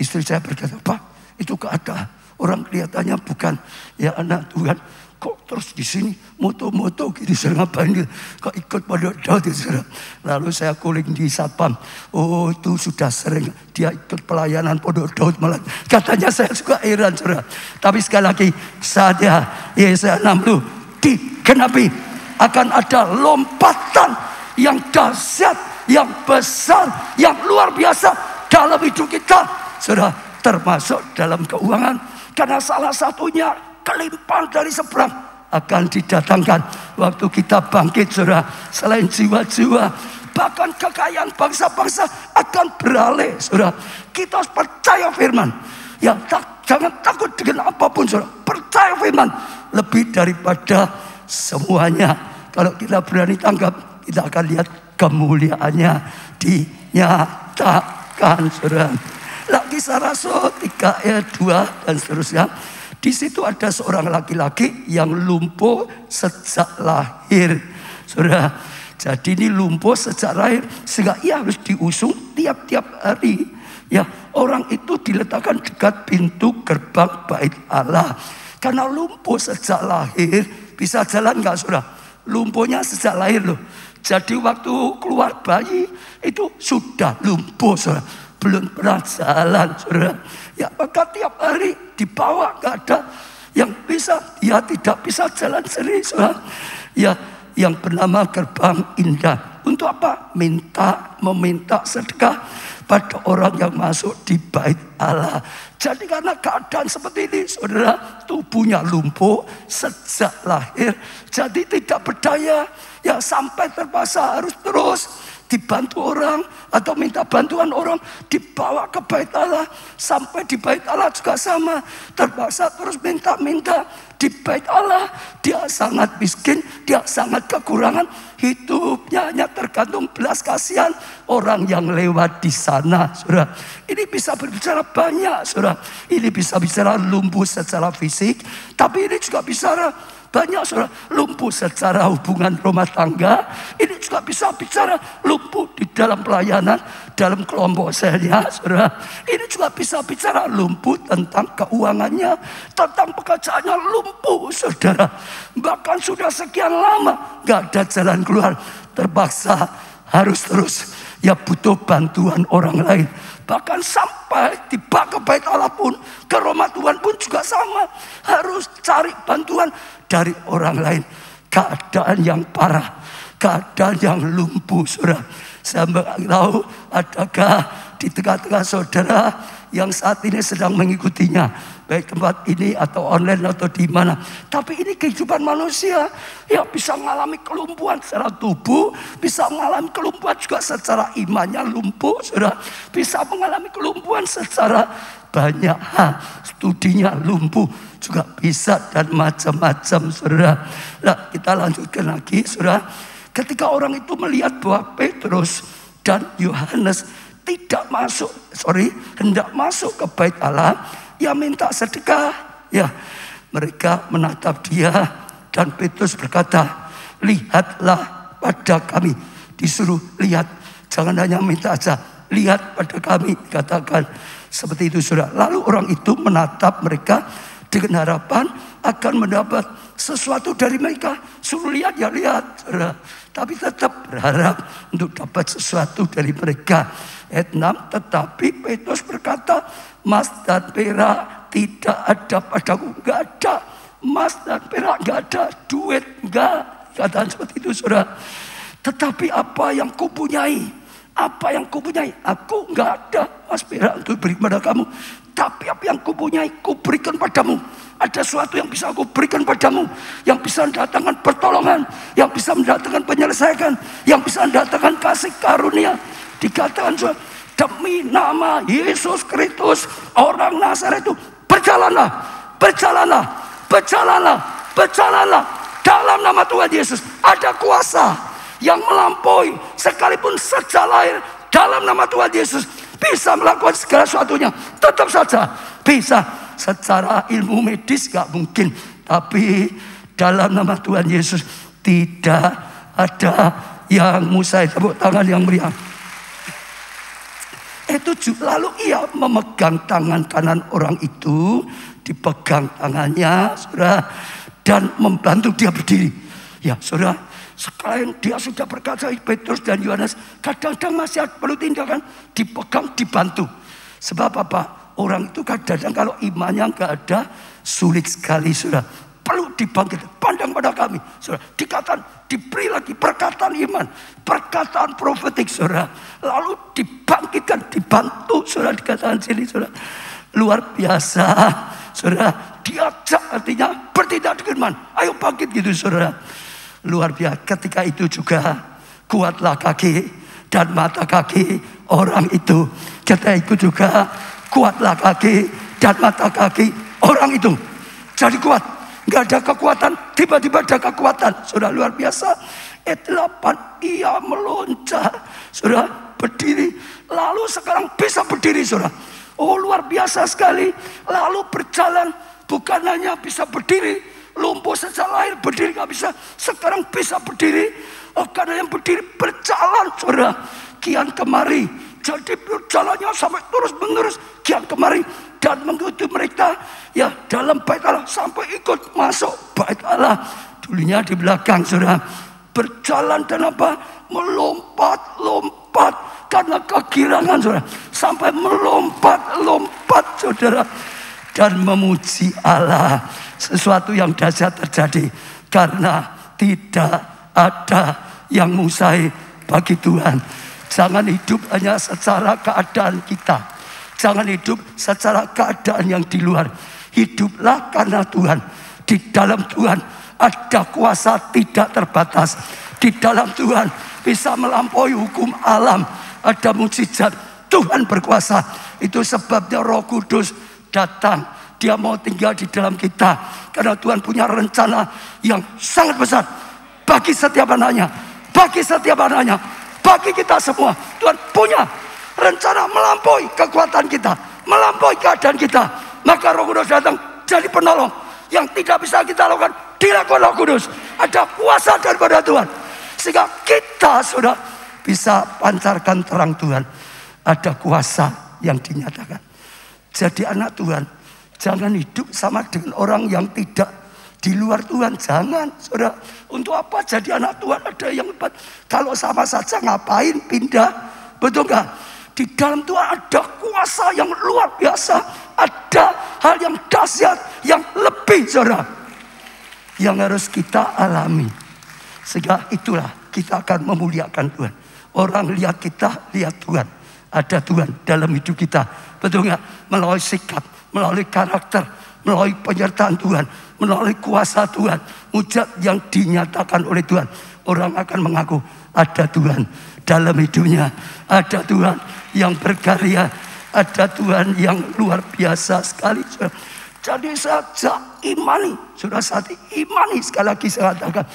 [SPEAKER 7] istri saya berkata, Pak, itu keadaan orang kelihatannya bukan ya anak Tuhan, kok terus di sini moto-moto gitu, saya ngapain gitu, kok ikut pada Daud itu saudara. Lalu saya calling di satpam, oh itu sudah sering dia ikut pelayanan Pondok Daud malah. Katanya saya suka heran saudara. Tapi sekali lagi saja Yesaya 60 digenapi, akan ada lompatan yang dahsyat, yang besar, yang luar biasa dalam hidup kita saudara, termasuk dalam keuangan. Karena salah satunya kelimpahan dari seberang akan didatangkan waktu kita bangkit saudara. Selain jiwa-jiwa, bahkan kekayaan bangsa-bangsa akan beralih saudara. Kita harus percaya firman. Ya, jangan takut dengan apapun saudara. Percaya firman lebih daripada semuanya. Kalau kita berani tanggap, kita akan lihat kemuliaannya dinyatakan saudara. Kisah Rasul 3 ayat 2 dan seterusnya. Di situ ada seorang laki-laki yang lumpuh sejak lahir, saudara. Jadi ini lumpuh sejak lahir, sehingga ia harus diusung tiap-tiap hari. Ya, orang itu diletakkan dekat pintu gerbang bait Allah. Karena lumpuh sejak lahir, bisa jalan nggak, saudara? Lumpuhnya sejak lahir loh. Jadi waktu keluar bayi itu sudah lumpuh, saudara. Belum pernah jalan saudara. Ya, maka tiap hari dibawa, gak ada yang bisa, ya tidak bisa jalan sendiri saudara. Ya, yang bernama gerbang indah. Untuk apa? Meminta sedekah. pada orang yang masuk di bait Allah. Jadi karena keadaan seperti ini, saudara, tubuhnya lumpuh sejak lahir, jadi tidak berdaya. Ya sampai terpaksa harus terus dibantu orang atau minta bantuan orang, dibawa ke bait Allah. Sampai di bait Allah juga sama, terpaksa terus minta-minta di bait Allah. Dia sangat miskin, dia sangat kekurangan, hidupnya hanya tergantung belas kasihan orang yang lewat di sana. Saudara, ini bisa berbicara banyak, saudara. Ini bisa bicara lumpuh secara fisik, tapi ini juga bicara banyak, saudara, lumpuh secara hubungan rumah tangga. Ini juga bisa bicara lumpuh di dalam pelayanan, dalam kelompok saya, saudara. Ini juga bisa bicara lumpuh tentang keuangannya, tentang pekerjaannya, lumpuh, saudara. Bahkan sudah sekian lama gak ada jalan keluar, terpaksa harus terus, ya butuh bantuan orang lain. Bahkan sampai tiba ke bait Allah pun, ke rumah Tuhan pun juga sama, harus cari bantuan dari orang lain. Keadaan yang parah, keadaan yang lumpuh, saudara. Saya tidak tahu adakah di tengah-tengah saudara yang saat ini sedang mengikutinya, baik tempat ini atau online atau di mana. Tapi ini kehidupan manusia, ya bisa mengalami kelumpuhan secara tubuh, bisa mengalami kelumpuhan juga secara imannya lumpuh, saudara. Bisa mengalami kelumpuhan secara banyak hal, studinya lumpuh juga bisa, dan macam-macam, saudara. Nah, kita lanjutkan lagi, saudara. Ketika orang itu melihat bahwa Petrus dan Yohanes hendak masuk ke bait Allah, ya minta sedekah, ya mereka menatap dia, dan Petrus berkata, lihatlah pada kami. Disuruh lihat, jangan hanya minta aja, lihat pada kami, katakan seperti itu, saudara. Lalu orang itu menatap mereka dengan harapan akan mendapat sesuatu dari mereka. Suruh lihat, ya lihat, saudara. Tapi tetap berharap untuk dapat sesuatu dari mereka. Ayat 6, tetapi Petrus berkata, emas dan perak tidak ada padaku. Enggak ada emas dan perak, enggak ada duit, enggak. Katakan seperti itu, saudara. Tetapi apa yang kupunyai, aku enggak ada emas perak untuk beri kepada kamu. Tapi apa yang kupunyai, kuberikan padamu. Ada sesuatu yang bisa aku berikan padamu, yang bisa mendatangkan pertolongan, yang bisa mendatangkan penyelesaian, yang bisa mendatangkan kasih karunia. Dikatakan, demi nama Yesus Kristus orang Nazaret itu, berjalanlah dalam nama Tuhan Yesus. Ada kuasa yang melampaui sekalipun sejak lahir. Dalam nama Tuhan Yesus bisa melakukan segala sesuatunya. Tetap saja bisa. Secara ilmu medis gak mungkin, tapi dalam nama Tuhan Yesus tidak ada yang mustahil. Tepuk tangan yang meriah. Lalu ia memegang tangan kanan orang itu, dipegang tangannya, saudara, dan membantu dia berdiri. Ya, saudara, sekalian dia sudah berkata, Petrus dan Yohanes, kadang-kadang masih perlu tindakan, dipegang, dibantu. Sebab apa? Orang itu kadang-kadang kalau imannya enggak ada, sulit sekali, saudara. Perlu dibangkit, pandang pada kami, saudara. Dikatakan, diberi lagi perkataan iman, perkataan profetik, saudara. Lalu dibangkitkan, dibantu, saudara. Dikatakan sini, saudara. Luar biasa, saudara. Diajak, artinya bertindak dengan iman. Ayo bangkit gitu, saudara. Luar biasa. Ketika itu juga kuatlah kaki dan mata kaki orang itu. Ketika itu juga kuatlah kaki dan mata kaki orang itu. Jadi kuat. Gak ada kekuatan, tiba-tiba ada kekuatan. Sudah luar biasa. Ayat 8, ia meloncat, sudah berdiri. Lalu sekarang bisa berdiri, saudara. Oh, luar biasa sekali. Lalu berjalan, bukan hanya bisa berdiri, lumpuh sejak lahir, berdiri gak bisa. Sekarang bisa berdiri. Oh, karena yang berdiri berjalan, saudara. Kian kemari. Jadi berjalannya sampai terus-menerus, kian kemari, dan mengikuti mereka, ya, dalam bait Allah, sampai ikut masuk bait Allah. Dulunya di belakang, saudara. Berjalan dan apa? Melompat, karena kegirangan, saudara. Sampai melompat, saudara. Dan memuji Allah. Sesuatu yang dahsyat terjadi. Karena tidak ada yang mustahil bagi Tuhan. Jangan hidup hanya secara keadaan kita. Jangan hidup secara keadaan yang di luar. Hiduplah karena Tuhan. Di dalam Tuhan ada kuasa tidak terbatas. Di dalam Tuhan bisa melampaui hukum alam. Ada mukjizat. Tuhan berkuasa. Itu sebabnya Roh Kudus datang. Dia mau tinggal di dalam kita. Karena Tuhan punya rencana yang sangat besar. Bagi setiap anaknya. Bagi setiap anaknya. Bagi kita semua. Tuhan punya rencana melampaui kekuatan kita. Melampaui keadaan kita. Maka Roh Kudus datang jadi penolong. Yang tidak bisa kita lakukan, dilakukan Roh Kudus. Ada kuasa daripada Tuhan. Sehingga kita sudah bisa pancarkan terang Tuhan. Ada kuasa yang dinyatakan. Jadi anak Tuhan, jangan hidup sama dengan orang yang tidak di luar Tuhan. Jangan, saudara. Untuk apa jadi anak Tuhan? Ada yang hebat. Kalau sama saja ngapain pindah? Betul nggak? Di dalam Tuhan ada kuasa yang luar biasa. Ada hal yang dahsyat, yang lebih, saudara, yang harus kita alami. Sehingga itulah kita akan memuliakan Tuhan. Orang lihat kita, lihat Tuhan. Ada Tuhan dalam hidup kita. Betul nggak? Melalui sikap, melalui karakter, melalui penyertaan Tuhan, melalui kuasa Tuhan, mujizat yang dinyatakan oleh Tuhan. Orang akan mengaku ada Tuhan dalam hidupnya. Ada Tuhan yang berkarya. Ada Tuhan yang luar biasa sekali. Jadi saja imani. Sudah saat imani. Sekali lagi saya katakan.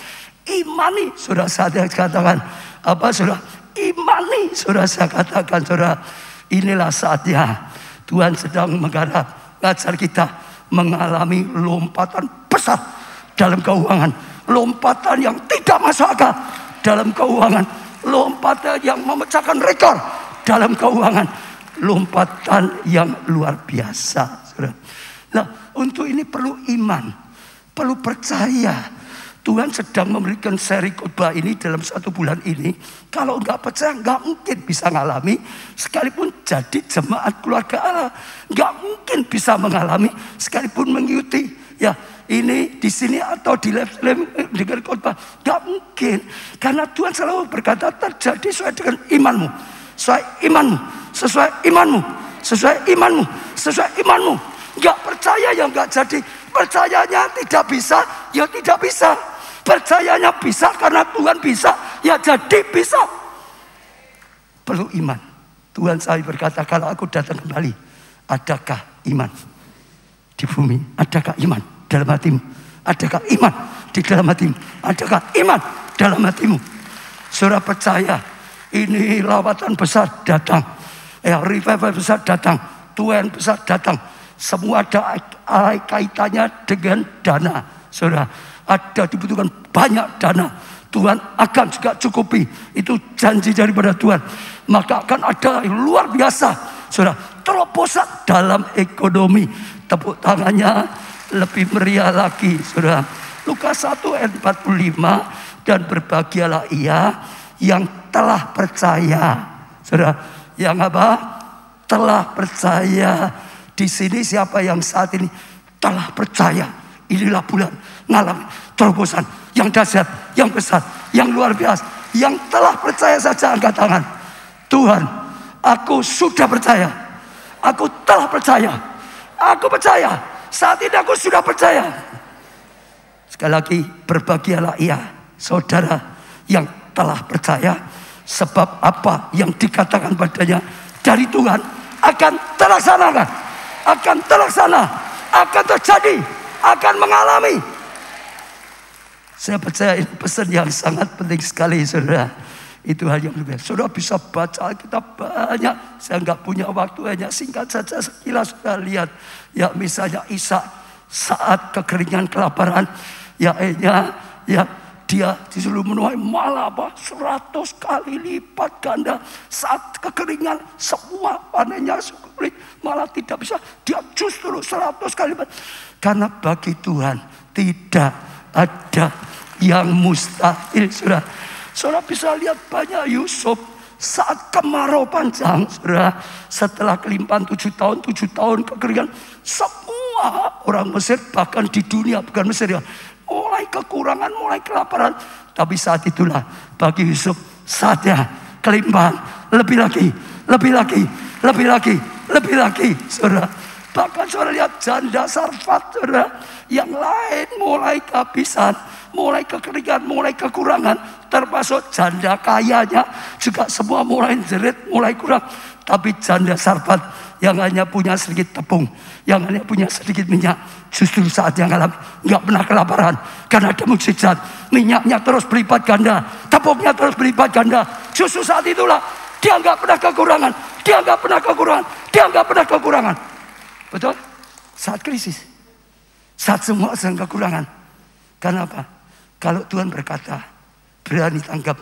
[SPEAKER 7] Imani. Sudah saat saya katakan. Apa sudah? Imani. Sudah saya katakan. Sudah. Inilah saatnya. Tuhan sedang menggarap. Ngajar kita mengalami lompatan besar dalam keuangan. Lompatan yang tidak masuk akal dalam keuangan. Lompatan yang memecahkan rekor dalam keuangan. Lompatan yang luar biasa. Nah, untuk ini perlu iman, perlu percaya. Tuhan sedang memberikan seri khotbah ini dalam 1 bulan ini. Kalau nggak percaya, nggak mungkin bisa mengalami. Sekalipun jadi jemaat keluarga Allah, nggak mungkin bisa mengalami. Sekalipun mengikuti, ya ini di sini atau di live dengan khotbah, nggak mungkin. Karena Tuhan selalu berkata terjadi sesuai dengan imanmu, sesuai imanmu, sesuai imanmu, sesuai imanmu, sesuai imanmu. Nggak percaya ya nggak jadi. Percayanya tidak bisa, ya tidak bisa. Percayanya bisa karena Tuhan bisa, ya jadi bisa. Perlu iman. Tuhan saya berkata, kalau aku datang kembali, adakah iman di bumi? Adakah iman dalam hatimu? Adakah iman di dalam hatimu? Adakah iman dalam hatimu? Saudara percaya, ini lawatan besar datang. Revival besar datang. Tuhan besar datang. Semua ada kaitannya dengan dana. Saudara, ada dibutuhkan banyak dana. Tuhan akan juga cukupi. Itu janji daripada Tuhan. Maka akan ada yang luar biasa. Saudara, terobosan dalam ekonomi. Tepuk tangannya lebih meriah lagi. Saudara, Lukas 1 ayat 45. Dan berbahagialah ia yang telah percaya. Saudara, yang apa? Telah percaya. Di sini siapa yang saat ini telah percaya? Inilah bulan ngalami terobosan yang dahsyat, yang besar, yang luar biasa. Yang telah percaya saja angkat tangan. Tuhan, aku sudah percaya. Aku telah percaya. Aku percaya. Saat ini aku sudah percaya. Sekali lagi, berbahagialah ia, saudara yang telah percaya. Sebab apa yang dikatakan padanya dari Tuhan akan terlaksanakan. Akan terlaksana, akan terjadi, akan mengalami. Saya percaya ini pesan yang sangat penting sekali, saudara. Itu hal yang lebih. Saudara bisa baca Alkitab banyak. Saya nggak punya waktu, hanya singkat saja sekilas sudah lihat. Ya misalnya Ishak saat kekeringan, kelaparan, ya dia disuruh menuai malah 100 kali lipat ganda. Saat kekeringan semua panennya sulit, malah tidak bisa. Dia justru 100 kali lipat. Karena bagi Tuhan tidak ada yang mustahil. Saudara bisa lihat banyak Yusuf saat kemarau panjang. Saudara, setelah kelimpahan 7 tahun kekeringan, semua orang Mesir, bahkan di dunia bukan Mesir ya, mulai kekurangan, mulai kelaparan. Tapi saat itulah bagi Yusuf saatnya kelimpahan, lebih lagi, lebih lagi, lebih lagi, lebih lagi, saudara. Bahkan saudara lihat janda Sarfat, saudara, yang lain mulai kehabisan, mulai kekeringan, mulai kekurangan, termasuk janda kayanya juga semua mulai jerit, mulai kurang. Tapi janda Sarfat yang hanya punya sedikit tepung, yang hanya punya sedikit minyak, justru saat yang alami nggak pernah kelaparan karena ada mukjizat. Minyaknya terus berlipat ganda, tepungnya terus berlipat ganda. Justru saat itulah dia nggak pernah kekurangan, dia nggak pernah kekurangan, dia nggak pernah kekurangan. Betul? Saat krisis, saat semua sedang kekurangan. Karena apa? Kalau Tuhan berkata, berani tanggap,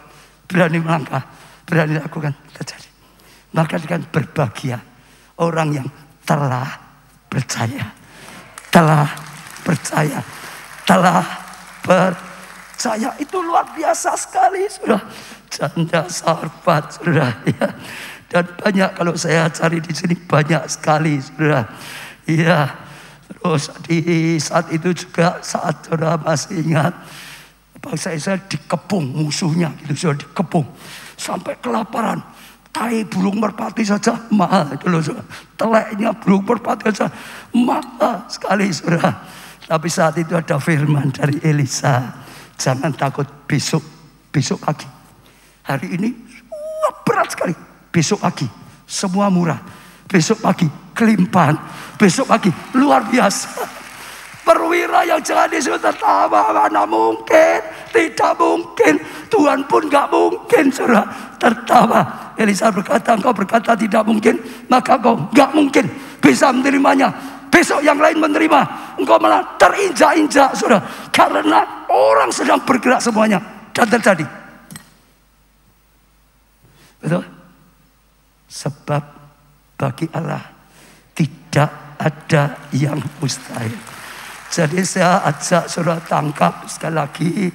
[SPEAKER 7] berani melangkah, berani lakukan, terjadi. Maka dengan berbahagia orang yang telah percaya, telah percaya, telah percaya. Itu luar biasa sekali, saudara. Janda Sarfat, saudara. Ya. Dan banyak kalau saya cari di sini banyak sekali, saudara. Iya. Terus di saat itu juga saat saudara masih ingat, bangsa Israel dikepung musuhnya, gitu, saudara, dikepung sampai kelaparan. Tai burung merpati saja mahal, gitu, saudara. Teleknya burung merpati saja mahal sekali, saudara. Tapi saat itu ada firman dari Elisa, jangan takut, besok pagi. Hari ini berat sekali. Besok pagi semua murah. Besok pagi kelimpahan. Besok pagi luar biasa. Perwira yang jangan disuruh tertawa, mana mungkin, tidak mungkin. Tuhan pun gak mungkin, saudara, tertawa. Elisa berkata, engkau berkata tidak mungkin, maka engkau gak mungkin bisa menerimanya. Besok yang lain menerima, engkau malah terinjak-injak, saudara. Karena orang sedang bergerak semuanya. Dan terjadi. Betul? Sebab bagi Allah tidak ada yang mustahil. Jadi saya ajak saudara tangkap sekali lagi,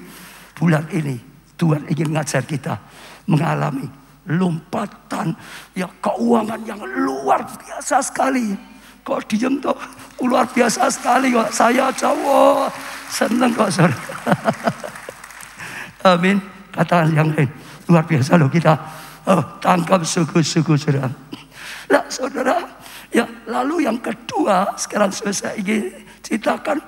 [SPEAKER 7] bulan ini Tuhan ingin mengajar kita mengalami lompatan ya keuangan yang luar biasa sekali. Kok diem tuh, luar biasa sekali kok. Saya jawab seneng kok, saudara. Amin. Katakan yang lain, luar biasa loh kita. Tangkap suku-suku, saudara. Nah, saudara, ya lalu yang kedua sekarang saya ingin ceritakan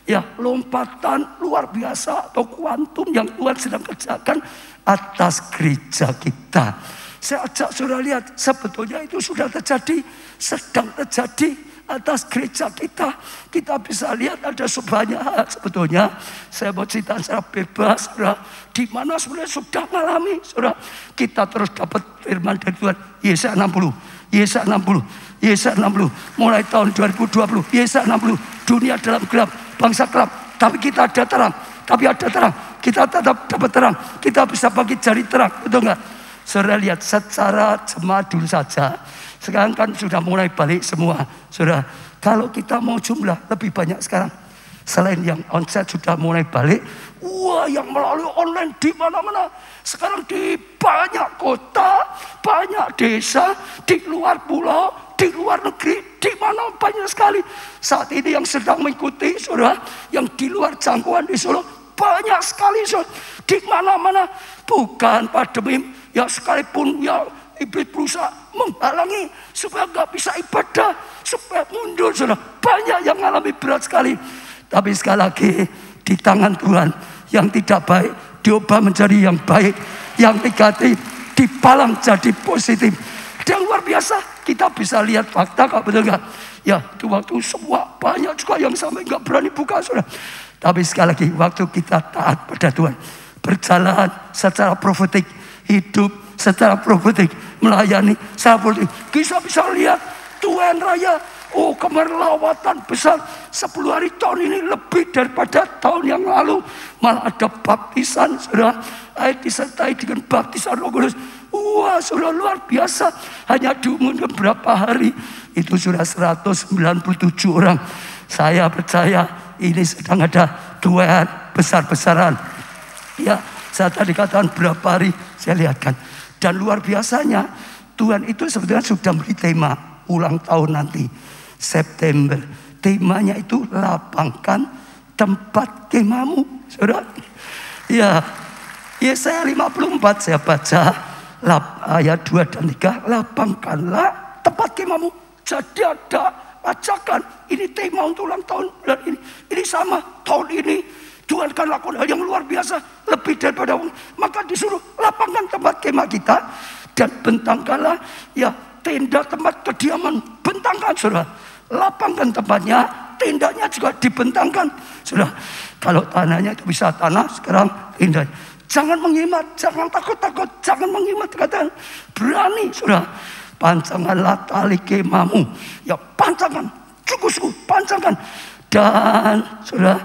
[SPEAKER 7] ya lompatan luar biasa atau kuantum yang Tuhan sedang kerjakan atas gereja kita. Saya ajak saudara lihat, sebetulnya itu sudah terjadi, sedang terjadi atas gereja kita. Kita bisa lihat ada sebanyak hal sebetulnya. Saya mau cerita secara bebas, saudara, di mana sebenarnya sudah mengalami, saudara. Kita terus dapat firman dari Tuhan. Yesaya 60, Yesaya 60, Yesaya 60. Mulai tahun 2020, Yesaya 60. Dunia dalam gelap, bangsa gelap, tapi kita ada terang. Tapi ada terang, kita tetap dapat terang. Kita bisa bagi jari terang, betul nggak? Saudara lihat secara jemaat dulu saja. Sekarang kan sudah mulai balik semua, saudara. Kalau kita mau jumlah lebih banyak sekarang. Selain yang onsite sudah mulai balik, wah yang melalui online di mana-mana. Sekarang di banyak kota, banyak desa, di luar pulau, di luar negeri, di mana banyak sekali. Saat ini yang sedang mengikuti, saudara, yang di luar jangkauan di Solo, banyak sekali, saudara. Di mana-mana, bukan pandemi, ya sekalipun ya iblis berusaha menghalangi supaya nggak bisa ibadah, supaya mundur, saudara. Banyak yang mengalami berat sekali. Tapi sekali lagi di tangan Tuhan, yang tidak baik diubah menjadi yang baik, yang negatif dipalang jadi positif. Dan luar biasa, kita bisa lihat fakta, kok betul nggak? Ya, di waktu semua banyak juga yang sampai nggak berani buka, saudara. Tapi sekali lagi, waktu kita taat pada Tuhan, berjalan secara profetik, hidup secara profetik, melayani secara profetik, kita bisa lihat Tuhan Raya. Oh, kemarin lawatan besar 10 hari tahun ini lebih daripada tahun yang lalu. Malah ada baptisan, saudara, disertai dengan baptisan Roh Kudus. Wah, saudara, luar biasa. Hanya diumumkan berapa hari itu sudah 197 orang. Saya percaya ini sedang ada Tuhan besar-besaran. Ya, saya tadi katakan berapa hari, saya lihatkan. Dan luar biasanya Tuhan itu sebetulnya sudah beri tema ulang tahun nanti September. Temanya itu lapangkan tempat kemahmu, saudara. Ya, Yesaya 54 saya baca. ayat 2 dan 3, lapangkanlah tempat kemahmu. Jadi ada ajakan, ini tema untuk ulang tahun bulan ini. Ini sama, tahun ini Tuhan akan lakukan hal yang luar biasa, lebih daripada maka disuruh lapangkan tempat kemah kita dan bentangkanlah ya tenda tempat kediaman, bentangkan saudara. Lapangkan tempatnya, tendanya juga dibentangkan saudara. Kalau tanahnya itu bisa tanah, sekarang tenda. Jangan menghemat, jangan takut-takut, jangan menghemat, katakan berani saudara. Pancangkanlah tali kemahmu, ya pancangkan, sungguh-sungguh pancangkan. Dan saudara,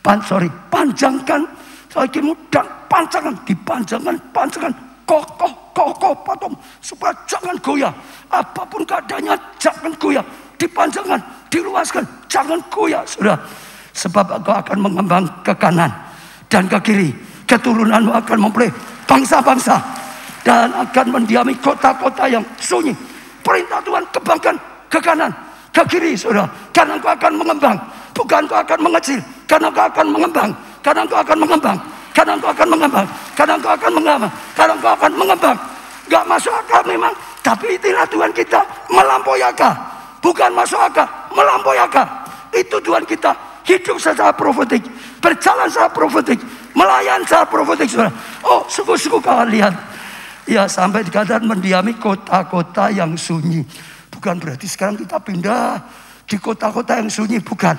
[SPEAKER 7] panjangkan talimu dan panjangkan, dipanjangkan, kokoh patung supaya jangan goyah. Apapun keadaannya jangan goyah, dipanjangkan, diluaskan, jangan goyah saudara. Sebab engkau akan mengembang ke kanan dan ke kiri. Keturunanmu akan mempelai bangsa-bangsa dan akan mendiami kota-kota yang sunyi. Perintah Tuhan, kembangkan ke kanan, ke kiri saudara. Karena engkau akan mengembang, bukan engkau akan mengecil. Karena engkau akan mengembang, karena engkau akan mengembang, karena engkau akan mengembang, karena engkau akan mengembang, karena engkau akan mengembang. Gak masuk akal memang, tapi itulah Tuhan kita, melampaui akal. Bukan masuk akal, melampaui akal. Itu Tuhan kita, hidup secara profetik, berjalan secara profetik, melayan secara profetik saudara. Oh sungguh-sungguh kalian lihat, ya sampai dikatakan mendiami kota-kota yang sunyi. Bukan berarti sekarang kita pindah di kota-kota yang sunyi, bukan.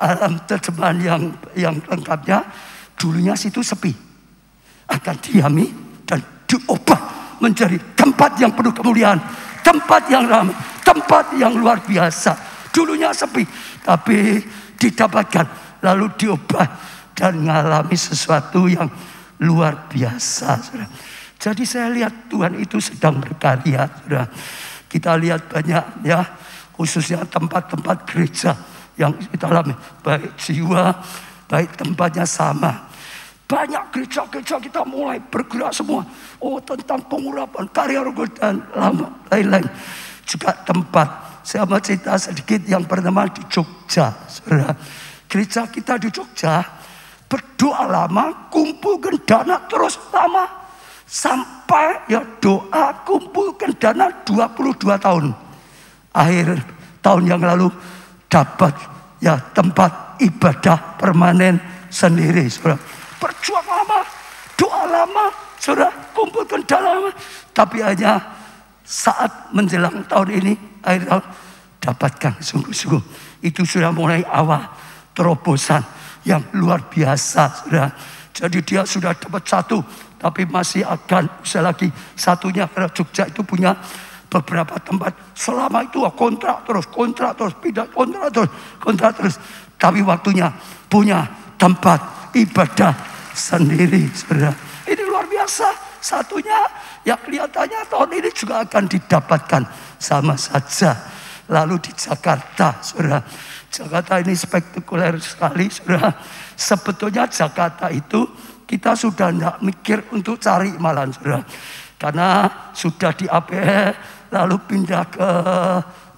[SPEAKER 7] Dalam terjemahan yang lengkapnya, dulunya situ sepi, akan diami dan diubah menjadi tempat yang penuh kemuliaan, tempat yang ramai, tempat yang luar biasa. Dulunya sepi, tapi didapatkan, lalu diubah dan mengalami sesuatu yang luar biasa. Saudara. Jadi saya lihat Tuhan itu sedang berkarya. Saudara. Kita lihat banyak ya, khususnya tempat-tempat gereja yang kita alami, baik jiwa, baik tempatnya sama. Banyak gereja-gereja kita mulai bergerak semua. Oh tentang pengurapan, karya roh dan lain-lain. Juga tempat. Saya mau cerita sedikit yang pertama di Jogja. Saudara. Gereja kita di Jogja berdoa lama, kumpulkan dana terus lama. Sampai ya doa kumpulkan dana 22 tahun. Akhir tahun yang lalu dapat ya tempat ibadah permanen sendiri saudara. Berjuang lama, doa lama saudara, kumpulkan dana lama. Tapi hanya saat menjelang tahun ini, akhir tahun, dapatkan sungguh-sungguh. Itu sudah mulai awal terobosan yang luar biasa saudara. Jadi dia sudah dapat satu, tapi masih akan bisa lagi satunya. Karena Jogja itu punya beberapa tempat. Selama itu kontrak terus, pindah kontrak terus. Tapi waktunya punya tempat ibadah sendiri saudara. Ini luar biasa. Satunya ya kelihatannya tahun ini juga akan didapatkan sama saja. Lalu di Jakarta saudara. Jakarta ini spektakuler sekali saudara. Sebetulnya Jakarta itu kita sudah tidak mikir untuk cari malam saudara. Karena sudah di APE lalu pindah ke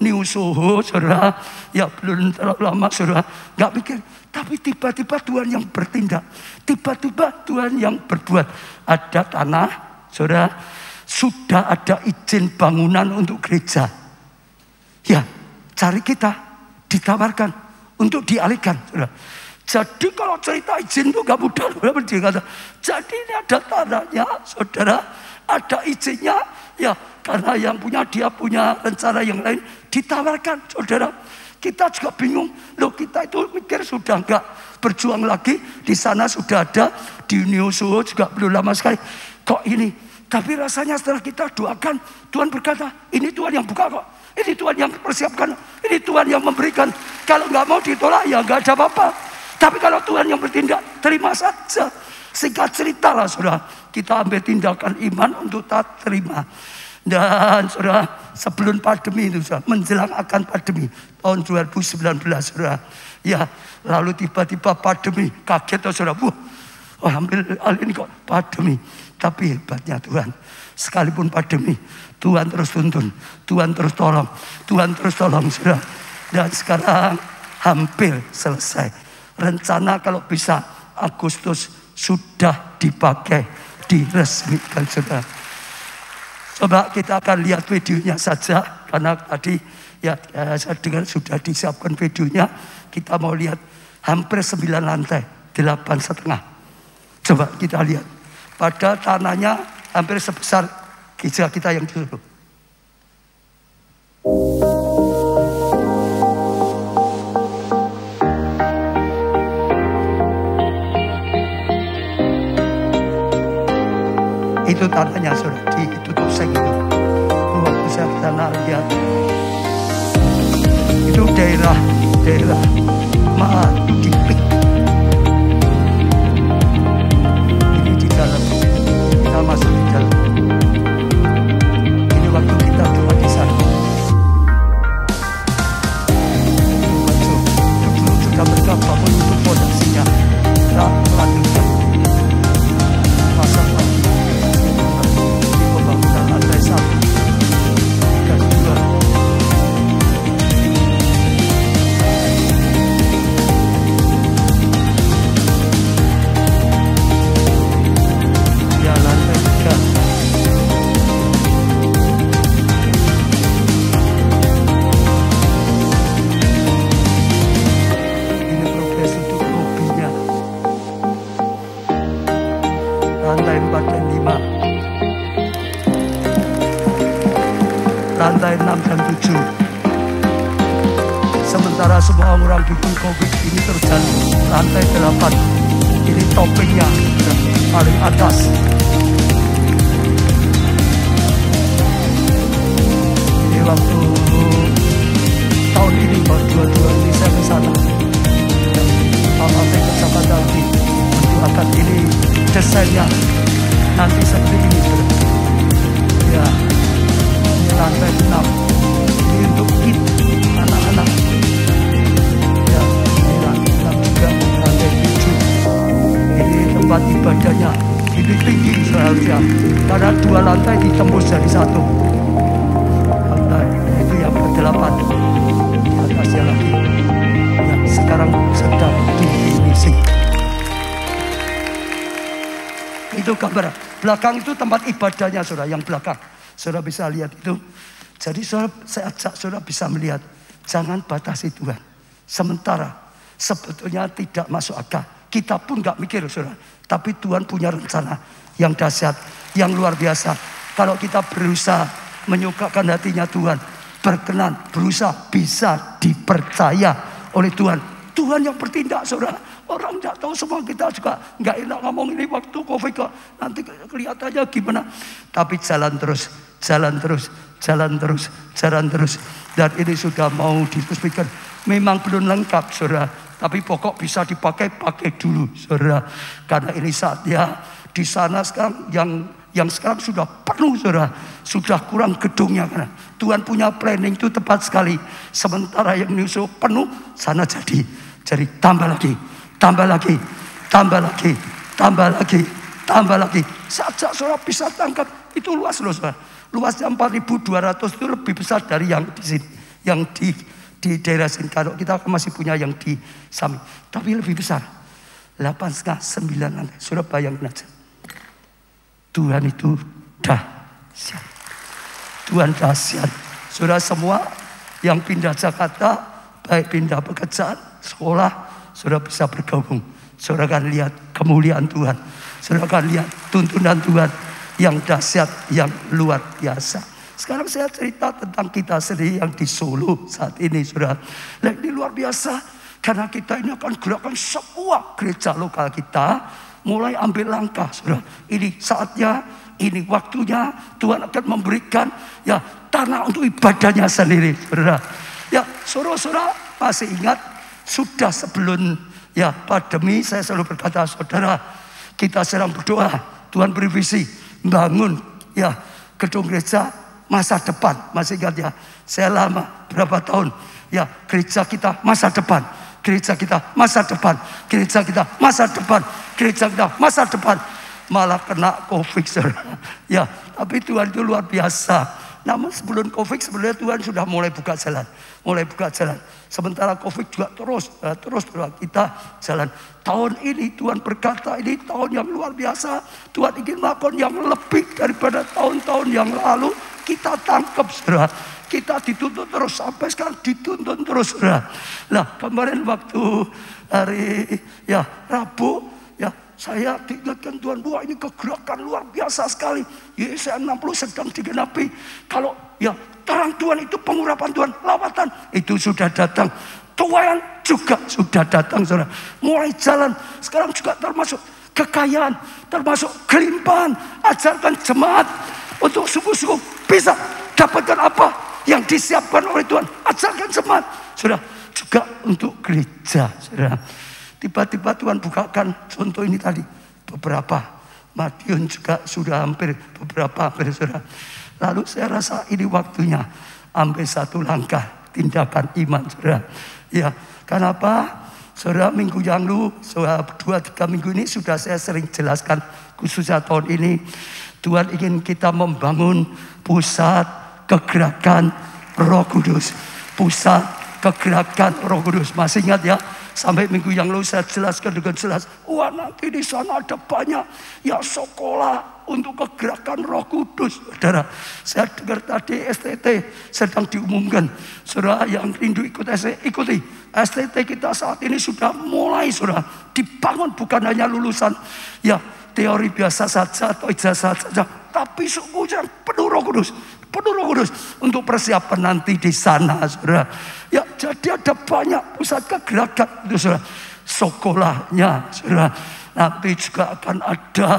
[SPEAKER 7] New Soho saudara. Ya belum terlalu lama saudara. Gak mikir. Tapi tiba-tiba Tuhan yang bertindak. Tiba-tiba Tuhan yang berbuat. Ada tanah saudara. Sudah ada izin bangunan untuk gereja. Ya cari kita. Ditawarkan untuk dialihkan saudara. Jadi kalau cerita izin itu gak mudah. Jadi ini ada tanahnya saudara. Ada izinnya. Ya karena yang punya dia punya rencana yang lain. Ditawarkan saudara. Kita juga bingung. Loh kita itu mikir sudah enggak berjuang lagi. Di sana sudah ada. Di New Soho juga belum lama sekali. Kok ini? Tapi rasanya setelah kita doakan. Tuhan berkata ini Tuhan yang buka kok. Ini Tuhan yang persiapkan. Ini Tuhan yang memberikan. Kalau nggak mau ditolak ya nggak ada apa-apa. Tapi kalau Tuhan yang bertindak, terima saja. Singkat cerita lah saudara. Kita ambil tindakan iman untuk tak terima. Dan saudara, sebelum pandemi itu saudara, menjelang akan pandemi tahun 2019 saudara. Ya, lalu tiba-tiba pandemi, kaget saudara. Wah, ambil hal ini kok pandemi. Tapi hebatnya Tuhan, sekalipun pandemi, Tuhan terus tuntun, Tuhan terus tolong, Tuhan terus tolong saudara. Dan sekarang hampir selesai. Rencana kalau bisa Agustus sudah dipakai, diresmikan saudara. Coba kita akan lihat videonya saja, karena tadi ya saya dengar sudah disiapkan videonya. Kita mau lihat hampir 9 lantai, 8,5. Coba kita lihat. Pada tanahnya hampir sebesar gereja kita yang dulu. Itu tanahnya sudah ditutup seng itu. Waktu saya ke sana lihat, itu daerah Mahadipik. Ini di dalam, kita masuk di dalam. Ini waktu kita cuma di sana. Masuk, itu dulu sudah mereka bangun untuk fondasinya. Kita lanjutkan. Pasang lagi. Ini pembangunan lantai 1 dan 2. Lantai 4 dan 5, lantai 6 dan 7. Sementara semua orang dukung COVID ini terjadi lantai 8. Ini toppingnya paling atas. Ini waktu tahun ini, tahun 22 ini saya ke sana. Alhamdulillah bersama lagi mendoakan ini. Desainnya nanti seperti ini, ya. Ini lantai 6, ini untuk anak-anak, ya. Ini lantai 6 juga, lantai 7. Ini tempat ibadahnya, ini tinggi seharusnya, karena 2 lantai ditembus dari 1 lantai. Itu yang ke-8 di atasnya lagi, ya. Sekarang sedang difinishing. Itu gambar. Belakang itu tempat ibadahnya, saudara. Yang belakang, saudara bisa lihat itu. Jadi saudara, saya ajak saudara bisa melihat. Jangan batasi Tuhan. Sementara sebetulnya tidak masuk akal. Kita pun gak mikir, saudara. Tapi Tuhan punya rencana yang dahsyat, yang luar biasa. Kalau kita berusaha menyukakan hatinya Tuhan, berkenan, berusaha bisa dipercaya oleh Tuhan. Tuhan yang bertindak, saudara. Orang tidak tahu, semua kita juga nggak enak ngomong ini waktu COVID kok. Nanti kelihatannya gimana. Tapi jalan terus, jalan terus, jalan terus, jalan terus. Dan ini sudah mau diresmikan. Memang belum lengkap, saudara. Tapi pokok bisa dipakai dulu, saudara. Karena ini saatnya di sana sekarang yang sekarang sudah penuh, saudara. Sudah kurang gedungnya. Karena Tuhan punya planning itu tepat sekali. Sementara yang nyusul penuh, sana jadi tambah lagi, tambah lagi, tambah lagi, tambah lagi, tambah lagi. Saja saudara bisa tangkap, itu luas loh, saudara. Luasnya 4.200 itu lebih besar dari yang di sini, yang di daerah sini. Kalau kita masih punya yang di Sami, tapi lebih besar, 8,5, 9 lantai. Saudara bayangkan aja. Tuhan itu dahsyat. Tuhan dahsyat. Saudara semua yang pindah Jakarta, baik pindah pekerjaan, sekolah, saudara bisa bergabung. Saudara akan lihat kemuliaan Tuhan. Saudara akan lihat tuntunan Tuhan yang dahsyat, yang luar biasa. Sekarang saya cerita tentang kita sendiri yang di Solo saat ini, saudara. Nah, ini luar biasa. Karena kita ini akan gerakkan semua gereja lokal kita. Mulai ambil langkah, saudara. Ini saatnya, ini waktunya. Tuhan akan memberikan ya tanah untuk ibadahnya sendiri, saudara. Ya, saudara masih ingat sudah sebelum ya pandemi, saya selalu berkata, saudara, kita sedang berdoa. Tuhan beri visi bangun ya gedung gereja masa depan. Masih ingat ya? Saya lama berapa tahun ya gereja kita masa depan. Gereja kita masa depan, gereja kita masa depan, gereja kita masa depan. Malah kena COVID, saudara. Ya, tapi Tuhan itu luar biasa. Namun sebelum Covid sebenarnya Tuhan sudah mulai buka jalan. Sementara Covid juga terus kita jalan. Tahun ini Tuhan berkata ini tahun yang luar biasa. Tuhan ingin melakukan yang lebih daripada tahun-tahun yang lalu. Kita tangkap, saudara. Kita dituntut terus, sampai sekarang dituntut terus, saudara. Nah, kemarin waktu hari Rabu, saya diingatkan Tuhan, wah ini kegerakan luar biasa sekali. Yesaya 60 sedang digenapi. Kalau terang Tuhan itu pengurapan Tuhan, lawatan itu sudah datang. Tuhan juga sudah datang, saudara. Mulai jalan, sekarang juga termasuk kekayaan, termasuk kelimpahan. Ajarkan jemaat untuk sungguh-sungguh bisa dapatkan apa yang disiapkan oleh Tuhan. Ajarkan jemaat, saudara. Juga untuk gereja, saudara. Tiba-tiba Tuhan bukakan contoh ini tadi. Beberapa. Madiun juga sudah hampir beberapa, saudara. Lalu saya rasa ini waktunya ambil satu langkah tindakan iman, saudara. Ya, kenapa? Saudara, minggu yang lalu, 2-3 minggu ini sudah saya sering jelaskan. Khususnya tahun ini, Tuhan ingin kita membangun pusat kegerakan Roh Kudus. Pusat kegerakan Roh Kudus. Masih ingat ya? Sampai minggu yang lalu saya jelaskan dengan jelas. Wah, nanti di sana ada banyak sekolah untuk kegerakan Roh Kudus. Saudara, saya dengar tadi STT sedang diumumkan. Saudara yang rindu ikut STT, ikuti. STT kita saat ini sudah mulai, saudara, dibangun bukan hanya lulusan teori biasa saja atau ijazah saja, tapi sungguhnya penuh Roh Kudus. Penuh Roh Kudus untuk persiapan nanti di sana, saudara. Ya, jadi ada banyak pusat kegerakan itu, saudara. Sekolahnya, saudara. Nanti juga akan ada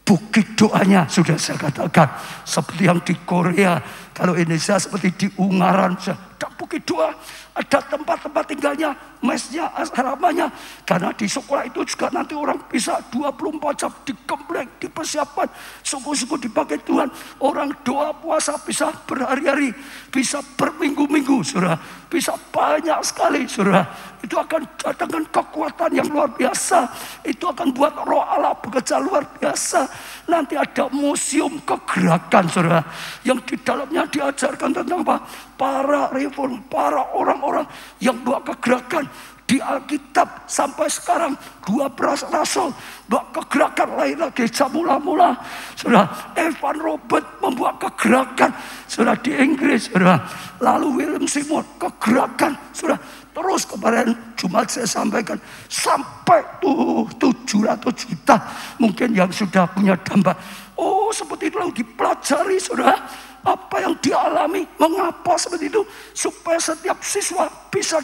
[SPEAKER 7] bukit doanya, sudah saya katakan. Seperti yang di Korea, kalau Indonesia seperti di Ungaran, ada bukit doa. Ada tempat-tempat tinggalnya, mesnya, asramanya. Karena di sekolah itu juga nanti orang bisa 24 jam digembleng, dipersiapkan. Sungguh-sungguh dipakai Tuhan. Orang doa puasa bisa berhari-hari, bisa berminggu-minggu, saudara. Bisa banyak sekali, saudara. Itu akan datangkan kekuatan yang luar biasa. Itu akan buat Roh Allah bekerja luar biasa. Nanti ada museum kegerakan, saudara. Yang di dalamnya diajarkan tentang apa? Para reform, para orang-orang yang buat kegerakan di Alkitab sampai sekarang 12 rasul buat kegerakan lain lagi mula-mula. Saudara, Evan Robert membuat kegerakan, saudara, di Inggris, saudara. Lalu William Seymour kegerakan, saudara. Terus kemarin Jumat saya sampaikan sampai 700 juta mungkin yang sudah punya dampak. Oh, seperti itu lalu dipelajari, saudara. Apa yang dialami, mengapa seperti itu, supaya setiap siswa bisa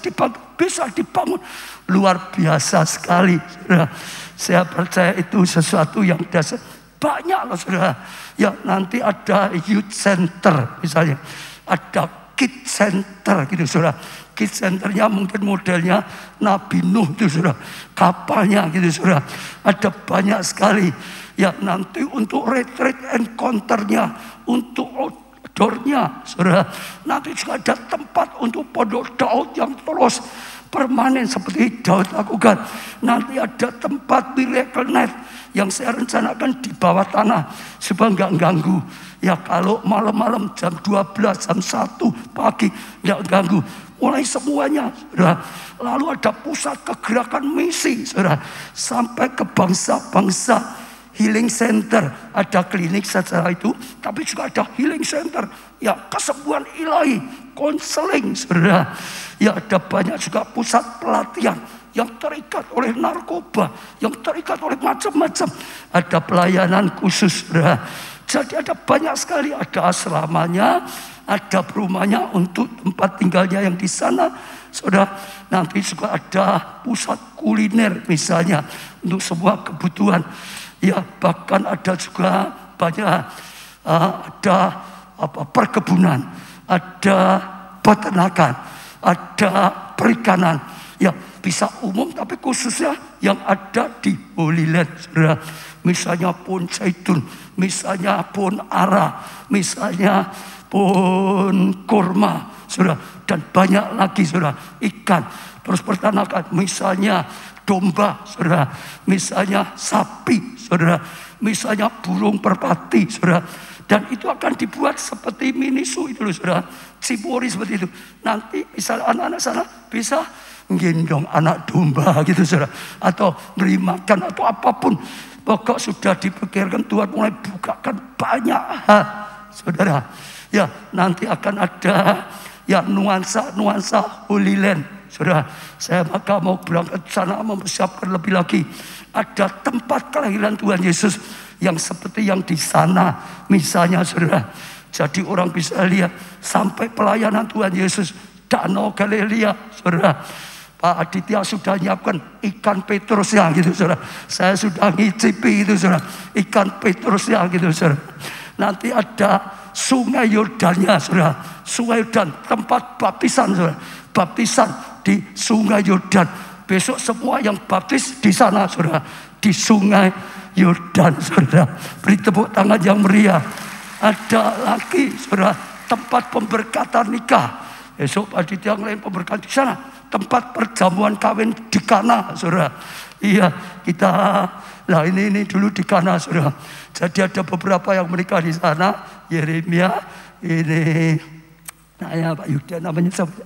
[SPEAKER 7] dibangun. Luar biasa sekali, saudara. Saya percaya itu sesuatu yang dasar. Banyak loh, saudara. Ya, nanti ada youth center misalnya, ada kids center gitu, saudara. Kids centernya mungkin modelnya Nabi Nuh itu, saudara. Kapalnya gitu, saudara. Ada banyak sekali. Ya, nanti untuk retreat encounter-nya, untuk outdoor-nya, saudara. Nanti juga ada tempat untuk pondok Daud yang terus permanen seperti Daud lakukan. Nanti ada tempat miracle night yang saya rencanakan di bawah tanah supaya nggak ganggu. Ya, kalau malam-malam jam 12, jam 1 pagi nggak ganggu. Mulai semuanya, saudara. Lalu ada pusat kegerakan misi, saudara. Sampai ke bangsa-bangsa. Healing center, ada klinik secara itu, tapi juga ada healing center. Ya, kesembuhan ilahi, konseling, saudara. Ya, ada banyak juga pusat pelatihan yang terikat oleh narkoba, yang terikat oleh macam-macam. Ada pelayanan khusus, saudara. Jadi ada banyak sekali, ada asramanya, ada perumahannya untuk tempat tinggalnya yang di sana, saudara. Nanti juga ada pusat kuliner misalnya untuk semua kebutuhan. Ya, bahkan ada juga banyak ada perkebunan, ada peternakan, ada perikanan. Ya, bisa umum tapi khususnya yang ada di Holy Land, saudara. Misalnya pohon zaitun, misalnya pohon ara, misalnya pohon kurma, saudara. Dan banyak lagi, saudara. Ikan, terus peternakan, misalnya domba, saudara. Misalnya sapi, saudara. Misalnya burung merpati, saudara. Dan itu akan dibuat seperti minisu itu loh, saudara. Cipori seperti itu. Nanti misalnya anak-anak sana bisa gendong anak domba gitu, saudara. Atau beri makan atau apapun. Pokok sudah dipikirkan Tuhan mulai bukakan banyak hal, saudara. Ya, nanti akan ada ya nuansa Holy Land, saudara. Saya maka mau berangkat ke sana mempersiapkan lebih lagi. Ada tempat kelahiran Tuhan Yesus yang seperti yang di sana, misalnya, saudara. Jadi orang bisa lihat sampai pelayanan Tuhan Yesus Danau Galilea, saudara. Pak Aditya sudah nyiapkan ikan Petrusnya gitu, saudara. Saya sudah ngicipi itu, saudara. Ikan Petrusnya gitu, saudara. Nanti ada Sungai Yordannya, saudara. Sungai Yordan, tempat baptisan, saudara. Baptisan di Sungai Yordan. Besok semua yang baptis di sana, saudara. Di Sungai Yordan, saudara. Beri tepuk tangan yang meriah. Ada lagi, saudara, tempat pemberkatan nikah. Besok Aditya yang lain pemberkatan di sana. Tempat perjamuan kawin di Kana, saudara. Iya, kita lah ini dulu di Kana, saudara. Jadi ada beberapa yang menikah di sana. Yeremia, ini Pak Yuda namanya siapa?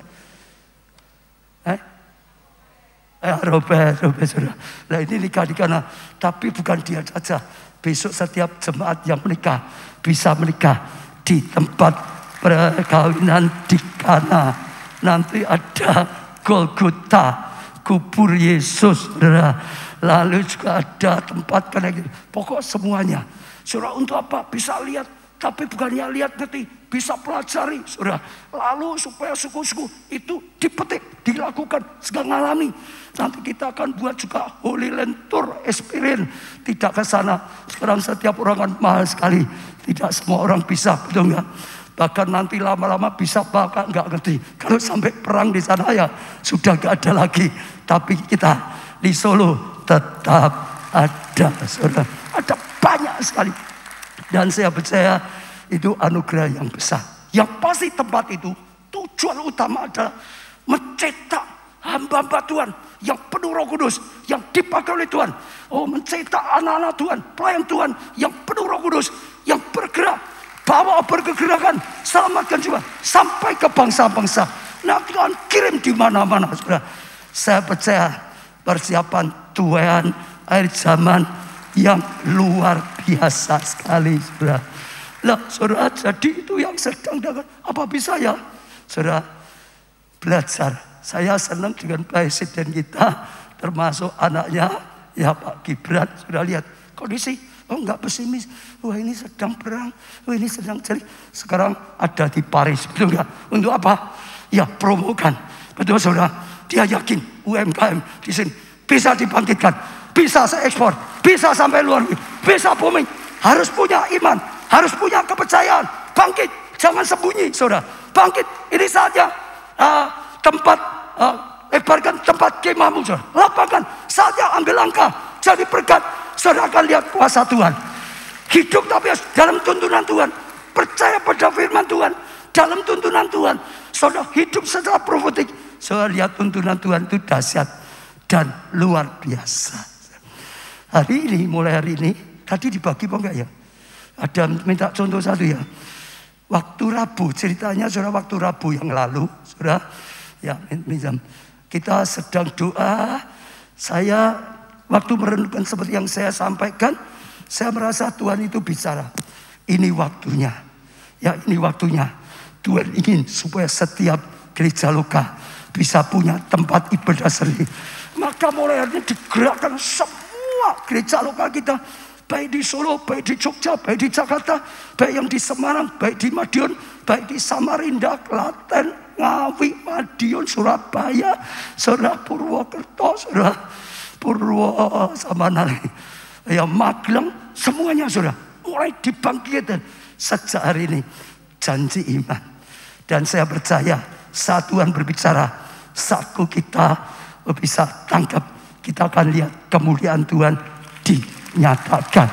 [SPEAKER 7] Robert, saudara. Nah ini nikah di Kana. Tapi bukan dia saja. Besok setiap jemaat yang menikah bisa menikah di tempat perkawinan di Kana. Nanti ada Golgota, kubur Yesus, saudara. Lalu juga ada tempat kayak gitu. Pokok semuanya. Saudara, untuk apa? Bisa lihat. Tapi bukannya lihat nanti, bisa pelajari, saudara. Lalu supaya suku-suku itu dipetik, dilakukan, sedang alami. Nanti kita akan buat juga Holy Land Tour Experience. Tidak ke sana. Sekarang setiap orang kan mahal sekali. Tidak semua orang bisa, betul nggak? Bahkan nanti lama-lama bisa bahkan nggak ngerti. Kalau sampai perang di sana ya sudah nggak ada lagi. Tapi kita di Solo tetap ada, saudara. Ada banyak sekali. Dan saya percaya itu anugerah yang besar. Yang pasti tempat itu tujuan utama adalah mencetak hamba-hamba Tuhan yang penuh Roh Kudus, yang dipakai oleh Tuhan. Oh, mencetak anak-anak Tuhan, pelayan Tuhan yang penuh Roh Kudus, yang bergerak, bawa berkegerakan, selamatkan jiwa sampai ke bangsa-bangsa. Nanti Tuhan kirim di mana-mana, saudara. Saya percaya persiapan Tuhan akhir zaman yang luar biasa sekali, saudara. Lah, saudara, jadi itu yang sedang dapat. Apa bisa ya, saudara, belajar. Saya senang dengan presiden kita, termasuk anaknya, ya Pak Gibran. Sudah lihat kondisi, oh enggak pesimis. Wah ini sedang perang, wah ini sedang jadi. Sekarang ada di Paris, betul enggak? Untuk apa? Ya promokan, betul saudara. Dia yakin UMKM di sini bisa dibangkitkan, bisa seekspor, bisa sampai luar negeri, bisa booming. Harus punya iman, harus punya kepercayaan. Bangkit, jangan sembunyi, saudara. Bangkit, ini saatnya tempat, lebarkan tempat kemahmu, saudara. Lapangkan, saatnya ambil langkah, jadi berkat. Saudara akan lihat kuasa Tuhan. Hidup tapi dalam tuntunan Tuhan. Percaya pada firman Tuhan, dalam tuntunan Tuhan. Saudara hidup secara profetik. Saudara lihat tuntunan Tuhan itu dahsyat dan luar biasa. Hari ini, mulai hari ini, tadi dibagi apa enggak ya? Ada minta contoh satu ya. Waktu Rabu, ceritanya saudara waktu Rabu yang lalu, saudara, ya minjam. Kita sedang doa. Saya waktu merenungkan seperti yang saya sampaikan, saya merasa Tuhan itu bicara. Ini waktunya. Ya ini waktunya. Tuhan ingin supaya setiap gereja lokal bisa punya tempat ibadah sendiri. Maka mulai hari ini digerakkan semua gereja lokal kita. Baik di Solo, baik di Jogja, baik di Jakarta, baik yang di Semarang, baik di Madiun, baik di Samarinda, Klaten, Ngawi, Madiun, Surabaya, saudara Purwokerto, saudara Purwo sama Nali, ya Magelang, semuanya saudara mulai dibangkitkan sejak hari ini. Janji iman. Dan saya percaya saat Tuhan berbicara, saatku kita bisa tangkap, kita akan lihat kemuliaan Tuhan dinyatakan.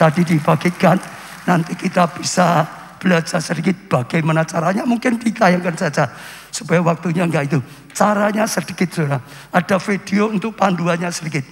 [SPEAKER 7] Tadi dibagikan, nanti kita bisa belajar sedikit bagaimana caranya, mungkin ditayangkan saja supaya waktunya enggak itu. Caranya sedikit saudara. Ada video untuk panduannya sedikit.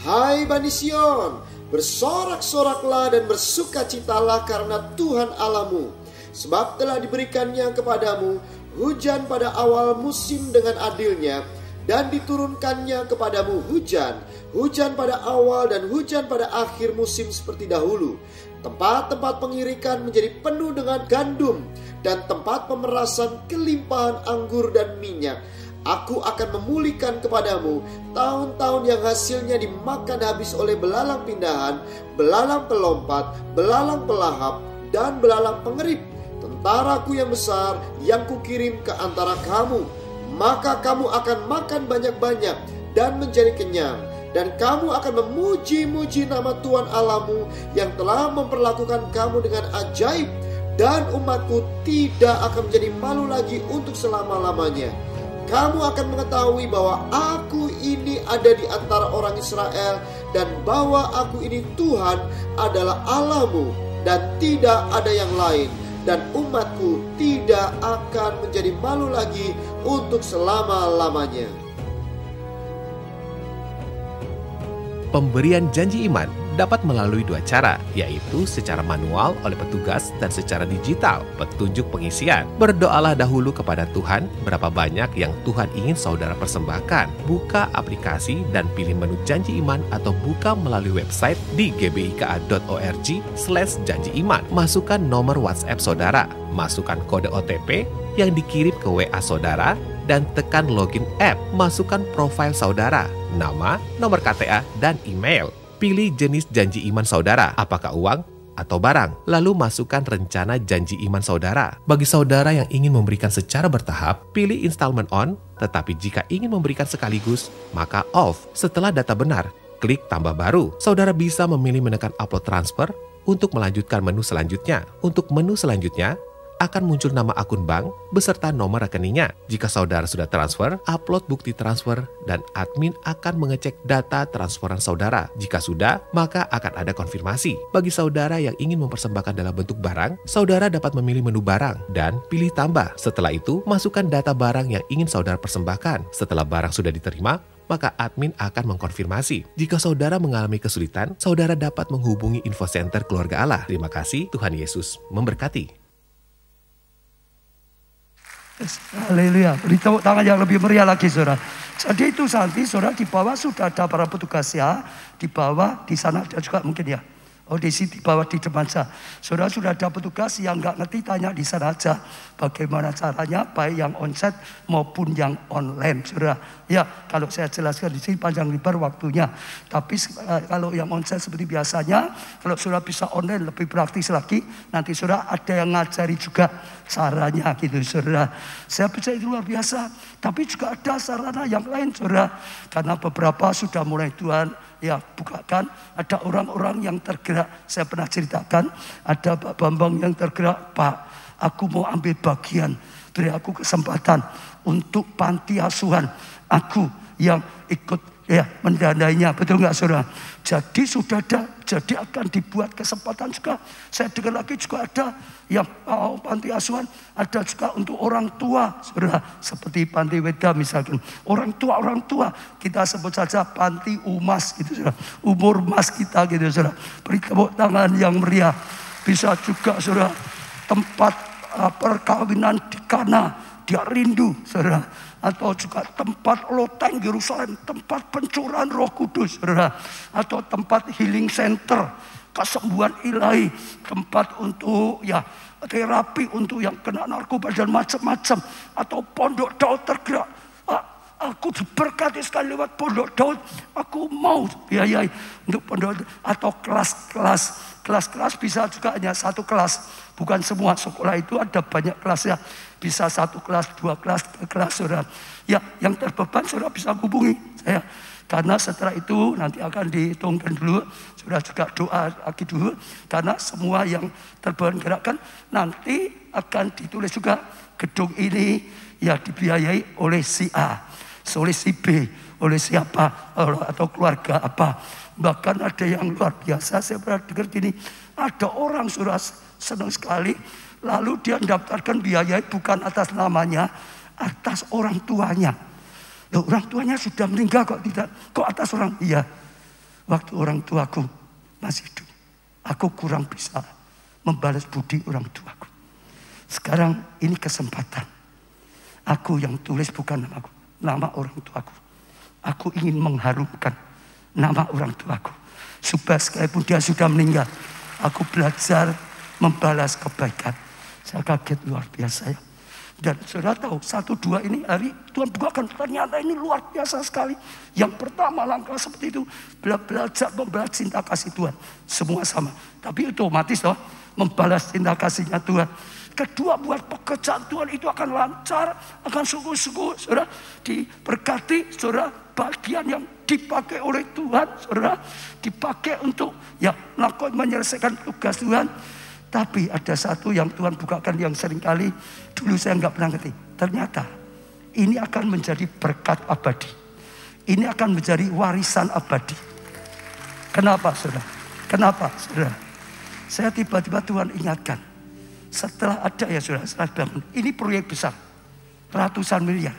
[SPEAKER 8] Hai Bani Sion, bersorak-soraklah dan bersukacitalah karena Tuhan Allahmu, sebab telah diberikannya kepadamu hujan pada awal musim dengan adilnya, dan diturunkannya kepadamu hujan pada awal dan hujan pada akhir musim seperti dahulu. Tempat-tempat pengirikan menjadi penuh dengan gandum, dan tempat pemerasan kelimpahan anggur dan minyak. Aku akan memulihkan kepadamu tahun-tahun yang hasilnya dimakan habis oleh belalang pindahan, belalang pelompat, belalang pelahap, dan belalang pengerip, tentaraku yang besar yang kukirim ke antara kamu. Maka kamu akan makan banyak-banyak dan menjadi kenyang, dan kamu akan memuji-muji nama Tuhan Allahmu yang telah memperlakukan kamu dengan ajaib, dan umatku tidak akan menjadi malu lagi untuk selama-lamanya. Kamu akan mengetahui bahwa aku ini ada di antara orang Israel, dan bahwa aku ini Tuhan adalah Allahmu, dan tidak ada yang lain. Dan umatku tidak akan menjadi malu lagi untuk selama-lamanya.
[SPEAKER 9] Pemberian janji iman dapat melalui dua cara, yaitu secara manual oleh petugas dan secara digital, petunjuk pengisian. Berdoalah dahulu kepada Tuhan berapa banyak yang Tuhan ingin saudara persembahkan. Buka aplikasi dan pilih menu janji iman atau buka melalui website di gbika.org/janji-iman. Masukkan nomor WhatsApp saudara, masukkan kode OTP yang dikirim ke WA saudara, dan tekan login app. Masukkan profil saudara, nama, nomor KTA, dan email. Pilih jenis janji iman saudara, apakah uang atau barang. Lalu masukkan rencana janji iman saudara. Bagi saudara yang ingin memberikan secara bertahap, pilih installment on, tetapi jika ingin memberikan sekaligus, maka off. Setelah data benar, klik tambah baru. Saudara bisa memilih menekan upload transfer untuk melanjutkan menu selanjutnya. Untuk menu selanjutnya, akan muncul nama akun bank beserta nomor rekeningnya. Jika saudara sudah transfer, upload bukti transfer dan admin akan mengecek data transferan saudara. Jika sudah, maka akan ada konfirmasi. Bagi saudara yang ingin mempersembahkan dalam bentuk barang, saudara dapat memilih menu barang dan pilih tambah. Setelah itu, masukkan data barang yang ingin saudara persembahkan. Setelah barang sudah diterima, maka admin akan mengkonfirmasi. Jika saudara mengalami kesulitan, saudara dapat menghubungi Info Center Keluarga Allah. Terima kasih, Tuhan Yesus memberkati.
[SPEAKER 7] Haleluya. Beri tepuk tangan yang lebih meriah lagi saudara. Jadi itu nanti saudara di bawah sudah ada para petugas ya. Di bawah di sana ada juga mungkin ya. Oh di sini di bawah di depan saya. Saudara sudah ada petugas yang nggak ngerti tanya di sana aja. Bagaimana caranya baik yang onsite maupun yang online saudara. Ya kalau saya jelaskan di sini panjang lebar waktunya. Tapi kalau yang onsite seperti biasanya. Kalau saudara bisa online lebih praktis lagi. Nanti saudara ada yang ngajari juga caranya gitu saudara. Saya percaya itu luar biasa. Tapi juga ada sarana yang lain saudara. Karena beberapa sudah mulai Tuhan ya bukakan, ada orang-orang yang tergerak. Saya pernah ceritakan, ada Pak Bambang yang tergerak, Pak, aku mau ambil bagian, beri aku kesempatan untuk panti asuhan. Aku yang ikut ya mendanainya, betul nggak saudara? Jadi sudah ada, jadi akan dibuat kesempatan juga. Saya dengar lagi juga ada yang panti asuhan, ada juga untuk orang tua, saudara. Seperti panti Weda misalkan, orang tua kita sebut saja panti umas gitu, saudara. Umur mas kita gitu, saudara. Beri tepuk tangan yang meriah. Bisa juga saudara tempat perkawinan di Kana, dia rindu, saudara. Atau juga tempat loteng Yerusalem, tempat pencurahan Roh Kudus, saudara. Atau tempat healing center, kesembuhan ilahi, tempat untuk ya terapi untuk yang kena narkoba dan macam-macam. Atau pondok Daud tergerak. Aku diberkati sekali lewat pondok Daud. Aku mau biayai untuk pondok. Atau kelas-kelas bisa juga hanya satu kelas. Bukan semua sekolah itu ada banyak kelasnya. Bisa satu kelas, dua kelas, tiga kelas saudara. Ya yang terbeban saudara bisa hubungi saya. Karena setelah itu nanti akan dihitungkan dulu. Saudara juga doa lagi dulu. Karena semua yang terbeban gerakan nanti akan ditulis juga gedung ini ya dibiayai oleh si A. oleh si B, oleh siapa, atau keluarga apa. Bahkan ada yang luar biasa, saya pernah dengar gini, ada orang sudah senang sekali, lalu dia mendaftarkan biaya bukan atas namanya, atas orang tuanya. Loh, orang tuanya sudah meninggal kok tidak? Kok atas orang? Iya, waktu orang tuaku masih hidup, aku kurang bisa membalas budi orang tuaku. Sekarang ini kesempatan. Aku yang tulis bukan namaku, nama orang tuaku. Aku ingin mengharumkan nama orang tuaku. Supaya sekalipun dia sudah meninggal, aku belajar membalas kebaikan. Saya kaget luar biasa ya. Dan saudara tahu, 1-2 ini hari Tuhan bukakan, ternyata ini luar biasa sekali. Yang pertama langkah seperti itu, belajar membalas cinta kasih Tuhan. Semua sama. Tapi otomatis loh, membalas cinta kasihnya Tuhan. Kedua, buat pekerjaan Tuhan itu akan lancar, akan sungguh-sungguh, saudara, diberkati, saudara, bagian yang dipakai oleh Tuhan, saudara, dipakai untuk ya menyelesaikan tugas Tuhan. Tapi ada satu yang Tuhan bukakan yang seringkali dulu saya nggak pernah ngerti. Ternyata ini akan menjadi berkat abadi. Ini akan menjadi warisan abadi. Kenapa, saudara? Kenapa, saudara? Saya tiba-tiba Tuhan ingatkan. Setelah ada ya saudara, setelah bangun. Ini proyek besar, ratusan miliar.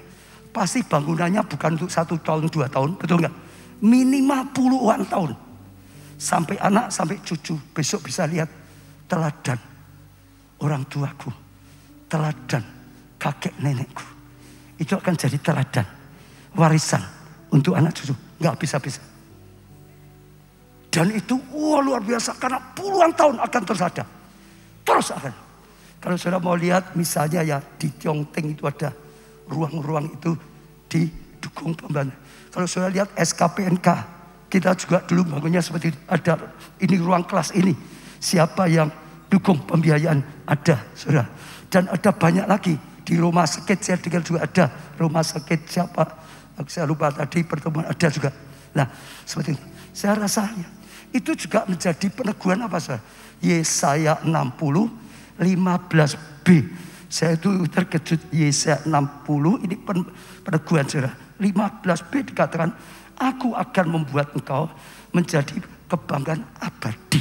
[SPEAKER 7] Pasti bangunannya bukan untuk 1 tahun, 2 tahun, betul nggak? Minimal puluhan tahun. Sampai anak, sampai cucu. Besok bisa lihat teladan orang tuaku, teladan kakek nenekku. Itu akan jadi teladan, warisan untuk anak cucu. Nggak bisa-bisa. Dan itu luar biasa karena puluhan tahun akan terus ada. Terus akan. Kalau saudara mau lihat misalnya ya di Tiongteng itu ada ruang-ruang itu didukung pembangunan. Kalau saudara lihat SKPNK, kita juga dulu bangunnya seperti itu. Ada ini ruang kelas ini. Siapa yang dukung pembiayaan ada, saudara. Dan ada banyak lagi di rumah sakit saya dengar juga ada rumah sakit siapa? Saya lupa tadi pertemuan ada juga. Nah seperti itu. Saya rasa ya, itu juga menjadi peneguhan apa saudara? Yesaya 60 15b. Saya itu terkejut. Yesaya 60 ini peneguhan saudara. 15b dikatakan, aku akan membuat engkau menjadi kebanggaan abadi.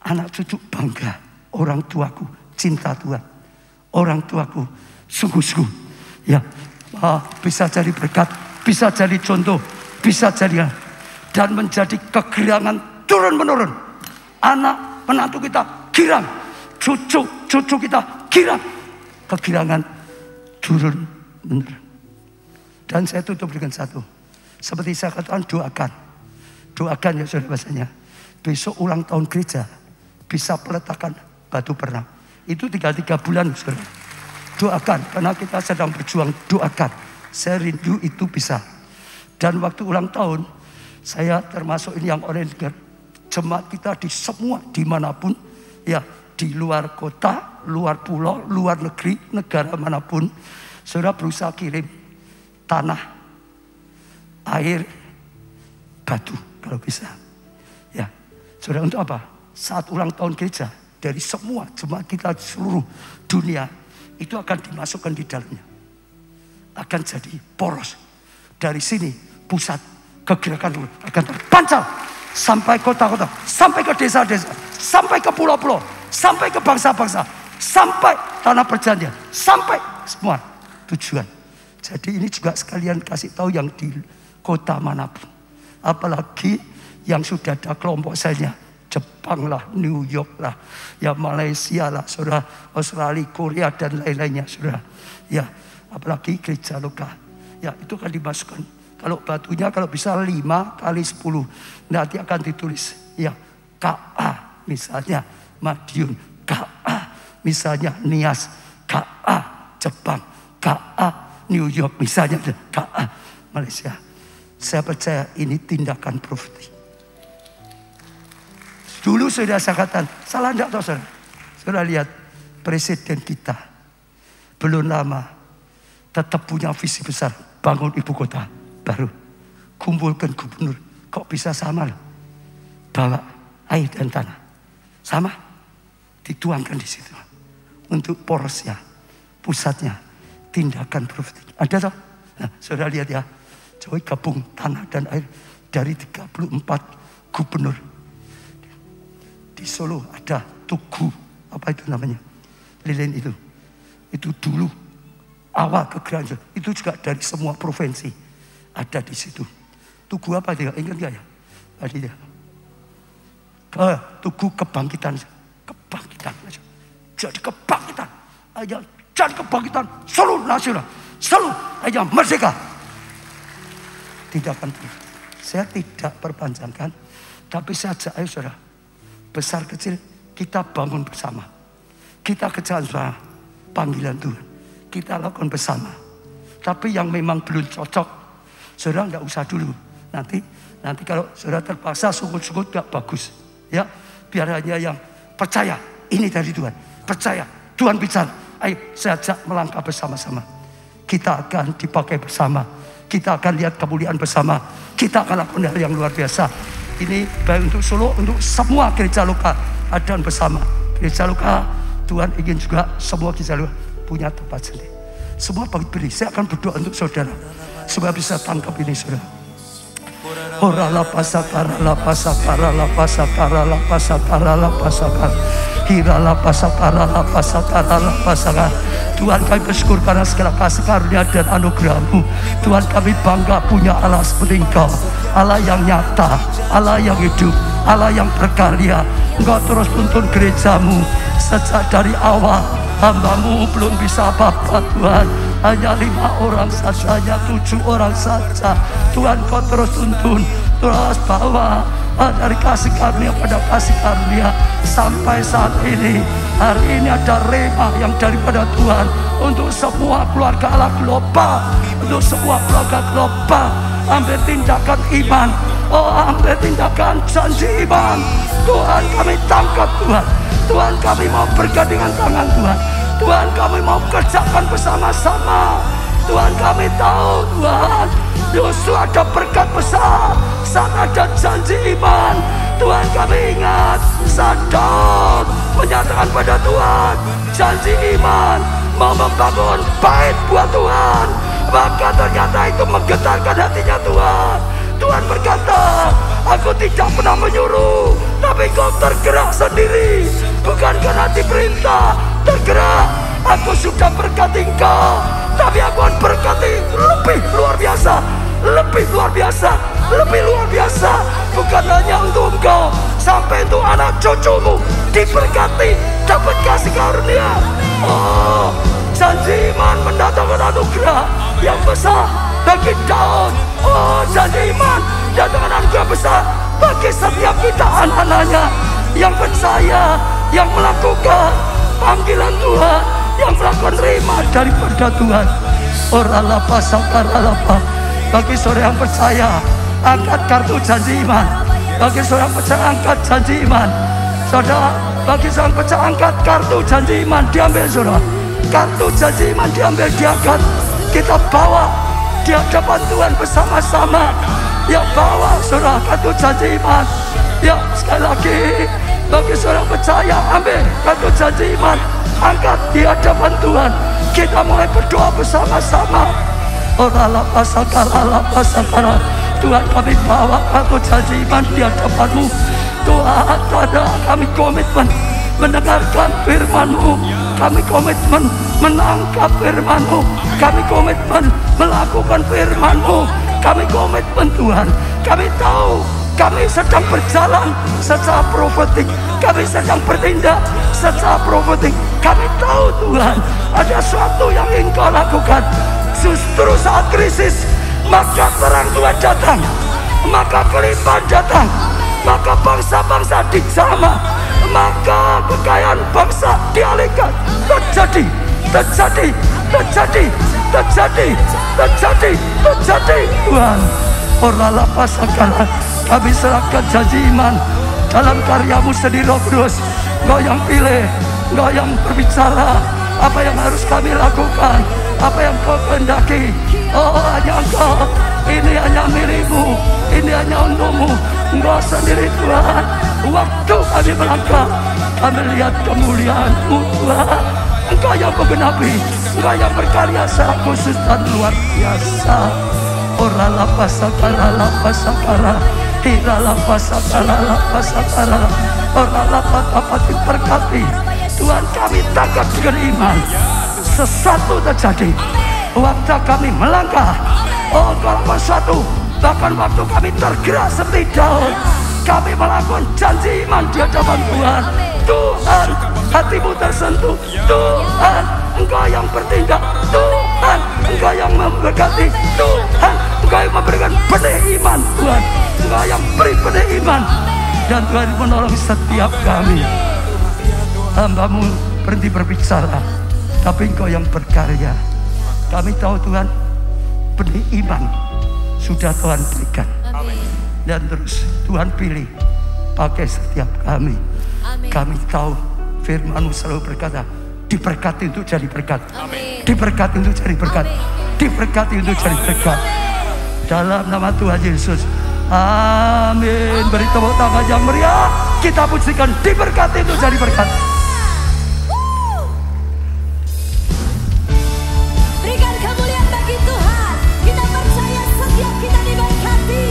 [SPEAKER 7] Anak cucu bangga, orang tuaku cinta Tuhan, orang tuaku sungguh-sungguh ya bisa jadi berkat, bisa jadi contoh, bisa jadi dan menjadi kegirangan turun menurun. Anak menantu kita girang, cucu kita girang, kegirangan turun menurun. Dan saya tutup dengan satu, seperti saya katakan, doakan ya saudara, bahasanya besok ulang tahun gereja bisa peletakan batu perang. Itu 3 bulan saudara. Doakan, karena kita sedang berjuang, doakan. Saya rindu itu bisa. Dan waktu ulang tahun, saya termasuk ini yang orang dengar, jemaat kita di semua, dimanapun, ya di luar kota, luar pulau, luar negeri, negara manapun, saudara berusaha kirim tanah, air, batu kalau bisa. Ya, saudara, untuk apa? Saat ulang tahun gereja, dari semua jemaat kita seluruh dunia itu akan dimasukkan di dalamnya, akan jadi poros. Dari sini pusat kegerakan akan terpancar sampai kota-kota, sampai ke desa-desa, sampai ke pulau-pulau, sampai ke bangsa-bangsa, sampai tanah perjanjian, sampai semua tujuan. Jadi ini juga sekalian kasih tahu yang di kota manapun, apalagi yang sudah ada kelompok saya, Jepang lah, New York lah, ya Malaysia lah, saudara, Australia, Korea dan lain-lainnya, saudara. Ya, apalagi gereja lokal, ya itu akan dimasukkan. Kalau batunya kalau bisa 5 kali 10, nanti akan ditulis, ya KA misalnya Madiun, KA misalnya Nias, KA Jepang, KA New York misalnya, KA Malaysia. Saya percaya ini tindakan profeti. Dulu sudah saya katakan, salah enggak tahu saudara? Saudara lihat presiden kita belum lama tetap punya visi besar, bangun ibu kota baru, kumpulkan gubernur. Kok bisa sama loh? Bawa air dan tanah sama, dituangkan di situ untuk porosnya, pusatnya, tindakan profetik. Ada toh? Nah, saudara lihat ya, Jokowi gabung tanah dan air dari 34 gubernur. Di Solo ada Tugu, apa itu namanya? Lilin itu. Itu dulu awal kegerakan itu juga dari semua provinsi ada di situ. Tugu apa dia? Ingat nggak ya? Tadi dia. Tugu kebangkitan. Jadi kebangkitan. Ayo jadi kebangkitan seluruh nasional. Seluruh ayo merdeka. Tidak akan. Saya tidak perpanjangkan, tapi saya ajak ayo saudara. Besar kecil kita bangun bersama. Kita kejar bersama panggilan Tuhan. Kita lakukan bersama. Tapi yang memang belum cocok, saudara nggak usah dulu. Nanti kalau saudara terpaksa sukut-sukut nggak bagus. Ya, biar hanya yang percaya ini dari Tuhan. Percaya Tuhan bicara. Ayo saya ajak melangkah bersama-sama. Kita akan dipakai bersama. Kita akan lihat kemuliaan bersama. Kita akan lakukan hal yang luar biasa. Ini baik untuk Solo, untuk semua gereja lokal ada bersama. Gereja lokal Tuhan ingin juga semua gereja lokal punya tempat sendiri. Semua beri. Saya akan berdoa untuk saudara supaya bisa tangkap ini saudara. Ora la pasakara la pasakara la pasakara la pasakara la pasakara. Hira la pasakara la pasakara la pasakara. Tuhan kami bersyukur karena segala kasih karunia dan anugerah-Mu. Tuhan kami bangga punya Allah seperti Engkau. Allah yang nyata, Allah yang hidup, Allah yang berkarya. Engkau terus tuntun gereja-Mu sejak dari awal. Hamba-Mu belum bisa apa-apa Tuhan. Hanya 5 orang saja, hanya 7 orang saja. Tuhan Kau terus tuntun, terus bawa dari kasih karunia pada kasih karunia sampai saat ini. Hari ini ada rema yang daripada Tuhan untuk semua keluarga Allah global, untuk semua keluarga global. Ambil tindakan iman, ambil tindakan janji iman. Tuhan kami tangkap Tuhan. Tuhan kami mau bergandengan tangan Tuhan. Tuhan kami mau kerjakan bersama-sama. Tuhan kami tahu Tuhan justru ada berkat besar saat ada janji iman. Tuhan kami ingat sadar menyatakan pada Tuhan janji iman mau membangun bait buat Tuhan. Maka ternyata itu menggetarkan hatinya Tuhan. Tuhan berkata, aku tidak pernah menyuruh, tapi Kau tergerak sendiri. Bukan karena diperintah, tergerak. Aku sudah berkati Engkau, tapi aku akan berkati lebih luar biasa. Lebih luar biasa, lebih luar biasa. Bukan hanya untuk Engkau, sampai untuk anak cucumu diberkati, dapat kasih karunia. Oh, janji iman mendatangkan anugerah yang besar bagi Daud. Oh, janji iman mendatangkan anugerah besar bagi setiap kita anak-anaknya yang percaya, yang melakukan panggilan Tuhan, yang melakukan rema daripada Tuhan. Oralapa sakaralapa. Bagi saudara yang percaya, angkat kartu janji iman. Bagi saudara yang percaya, angkat janji iman. Saudara, bagi saudara yang percaya, angkat kartu janji iman. Diambil saudara. Kartu janji iman diambil, diangkat. Kita bawa di hadapan Tuhan bersama-sama. Ya, bawa saudara kartu janji iman. Ya, sekali lagi, bagi saudara yang percaya, ambil kartu janji iman. Angkat di hadapan Tuhan. Kita mulai berdoa bersama-sama. Oralapa sakaralapa sakara. Tuhan kami bawa kartu janji iman di hadapan-Mu. Tuhan, kami komitmen mendengarkan firman-Mu. Kami komitmen menangkap firman-Mu. Kami komitmen melakukan firman-Mu. Kami komitmen Tuhan. Kami tahu kami sedang berjalan secara profetik. Kami sedang bertindak secara profetik. Kami tahu Tuhan ada sesuatu yang ingin Kau lakukan. Justru saat krisis, maka terang Tuhan datang, maka kelimpahan datang, maka bangsa-bangsa dijamah, maka kekayaan bangsa dialihkan. Terjadi Tuhan. Oralapa sakara. Kami serahkan janji iman dalam karya-Mu sendiri Roh Kudus. Engkau yang pilih, Engkau yang berbicara apa yang harus kami lakukan, apa yang Kau kehendaki. Oh, hanya Engkau, ini hanya milik-Mu, ini hanya untuk-Mu. Engkau sendiri Tuhan. Waktu kami melangkah, kami lihat kemuliaan-Mu Tuhan. Engkau yang menggenapi, Engkau yang berkarya secara khusus dan luar biasa. Ora lapa sakara, hira lapa sakara, ora lapa dapat diberkati. Tuhan, kami tangkap dengan iman. Sesuatu terjadi waktu kami melangkah. Oh, kalau sesuatu, bahkan waktu kami tergerak seperti Daud, kami melakukan janji iman di hadapan Tuhan. Tuhan, hatimu tersentuh. Tuhan, Engkau yang bertindak. Tuhan, Engkau yang memberkati. Tuhan, Engkau yang memberikan benih iman. Tuhan, Engkau yang beri benih iman. Dan Tuhan menolong setiap kami. Hamba-Mu berhenti berbicara, tapi Engkau yang berkarya. Kami tahu Tuhan, benih iman sudah Tuhan berikan. Dan terus Tuhan pilih pakai setiap kami. Kami tahu firman-Mu selalu berkata, diberkati untuk jadi berkat. Diberkati untuk jadi berkat. Diberkati untuk jadi berkat. Dalam nama Tuhan Yesus. Amin. Beri tepuk tangan yang meriah. Kita pujikan, diberkati untuk jadi berkat.
[SPEAKER 5] Berikan kemuliaan bagi Tuhan. Kita percaya setiap kita diberkati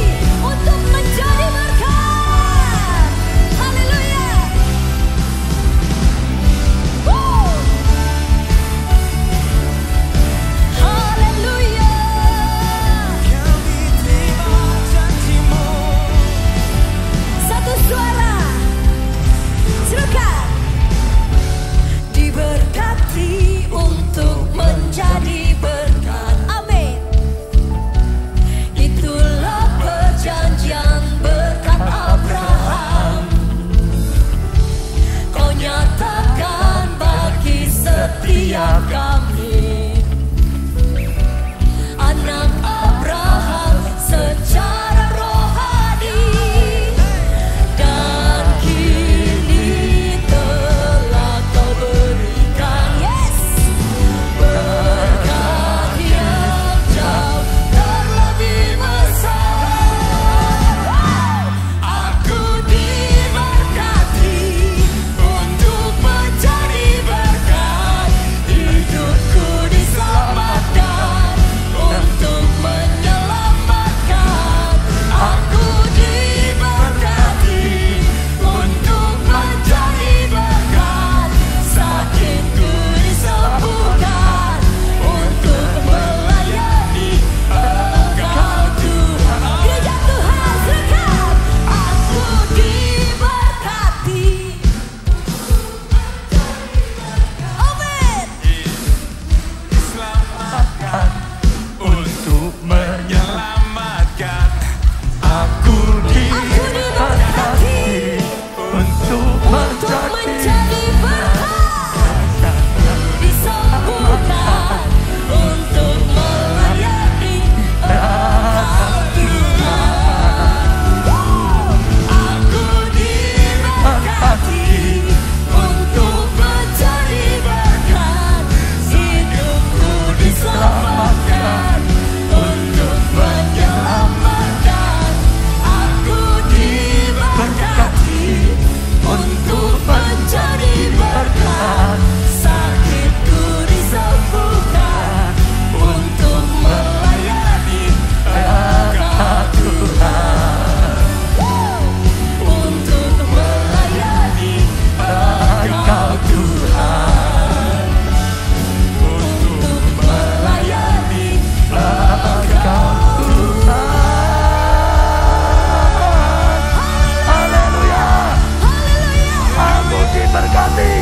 [SPEAKER 5] untuk menjadi berkat. Haleluya. Haleluya. Satu suara, serukan. Diberkati untuk menjadi berkat. Amin. Itulah perjanjian berkat Abraham. Kau nyatakan bagi setiap kami, anak Abraham secara rohani. Dan kini telah kau berikan, yes, berkat yang jauh terlebih besar. Aku diberkati untuk menjadi berkat. Hidupku diselamatkan untuk menyelamatkan. Aku diberkati untuk menjadi berkat. Sakitku disembuhkan untuk melayani Engkau Tuhan. Gereja Tuhan sekam, aku diberkati. Amin.
[SPEAKER 6] Diselamatkan untuk menyelamatkan. Aku
[SPEAKER 7] diberkati untuk
[SPEAKER 5] Menjadi berkat, disembuhkan untuk melayani Engkau Tuhan. Aku diberkati untuk menjadi berkat. Hidupku diselamatkan untuk menyelamatkan. Aku diberkati untuk menjadi berkat. Sakitku disembuhkan untuk melayani Engkau Tuhan. Untuk melayani Engkau Tuhan. Untuk melayani Engkau Tuhan.
[SPEAKER 7] Haleluya. Aku diberkati.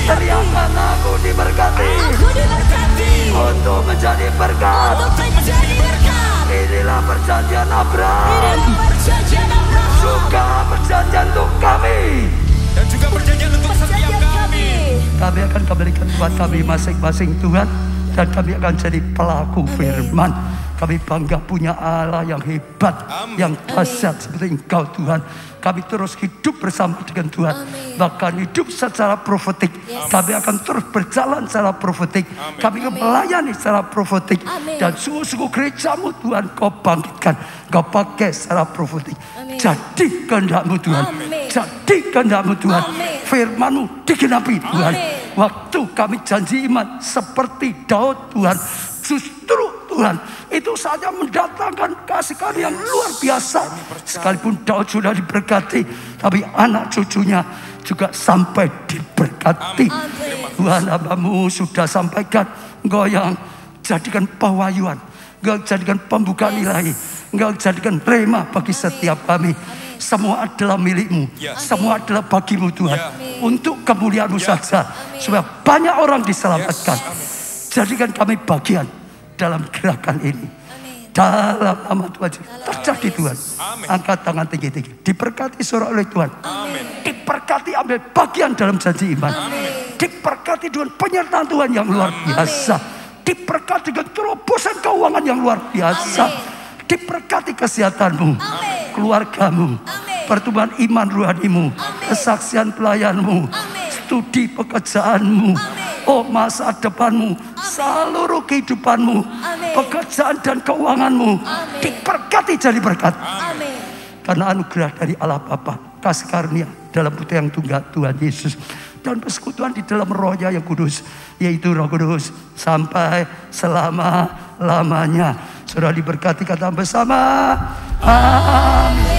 [SPEAKER 7] Teriakan, aku diberkati
[SPEAKER 5] Aku diberkati
[SPEAKER 7] untuk menjadi berkat.
[SPEAKER 5] untuk menjadi berkat.
[SPEAKER 7] Inilah perjanjian Abraham.
[SPEAKER 5] Inilah perjanjian Abraham.
[SPEAKER 7] Juga perjanjian untuk kami.
[SPEAKER 6] dan juga perjanjian untuk setiap kami.
[SPEAKER 7] Kami akan kembalikan buat kami masing-masing Tuhan. Dan kami akan jadi pelaku firman. Kami bangga punya Allah yang hebat, yang dahsyat seperti Engkau Tuhan. Kami terus hidup bersama dengan Tuhan. Bahkan hidup secara profetik. Kami akan terus berjalan secara profetik. Kami akan melayani secara profetik. Dan sungguh-sungguh gerejamu Tuhan Kau bangkitkan. Kau pakai secara profetik. Jadi kehendak-Mu Tuhan. Jadi kehendak-Mu Tuhan. Firman-Mu digenapi Tuhan. Waktu kami janji iman seperti Daud Tuhan, justru Tuhan itu saja mendatangkan kasih kami yang luar biasa. Sekalipun Daud sudah diberkati, tapi anak cucunya juga sampai diberkati. Tuhan, hambamu sudah sampaikan, Engkau yang jadikan pewahyuan, Engkau jadikan pembukaan ilahi, Engkau jadikan rema bagi setiap kami. Semua adalah milikmu, semua adalah bagimu Tuhan, untuk kemuliaan-Mu saja, supaya banyak orang diselamatkan. Jadikan kami bagian dalam gerakan ini. Dalam nama Tuhan terjadi Tuhan. Angkat tangan tinggi-tinggi, diberkati surah oleh Tuhan. Diberkati ambil bagian dalam janji iman. Diberkati dengan penyertaan Tuhan yang luar biasa. Diberkati dengan terobosan keuangan yang luar biasa. Diberkati kesehatanmu, keluargamu, pertumbuhan iman rohanimu, kesaksian pelayanmu, studi pekerjaanmu, masa depanmu, seluruh kehidupanmu, pekerjaan dan keuanganmu diberkati jadi berkat. Karena anugerah dari Allah Bapa, kasih karunia dalam Putra yang tunggal Tuhan Yesus, dan persekutuan di dalam Roh-Nya yang kudus, yaitu Roh Kudus sampai selama-lamanya. Sudah diberkati, kata bersama. Amin.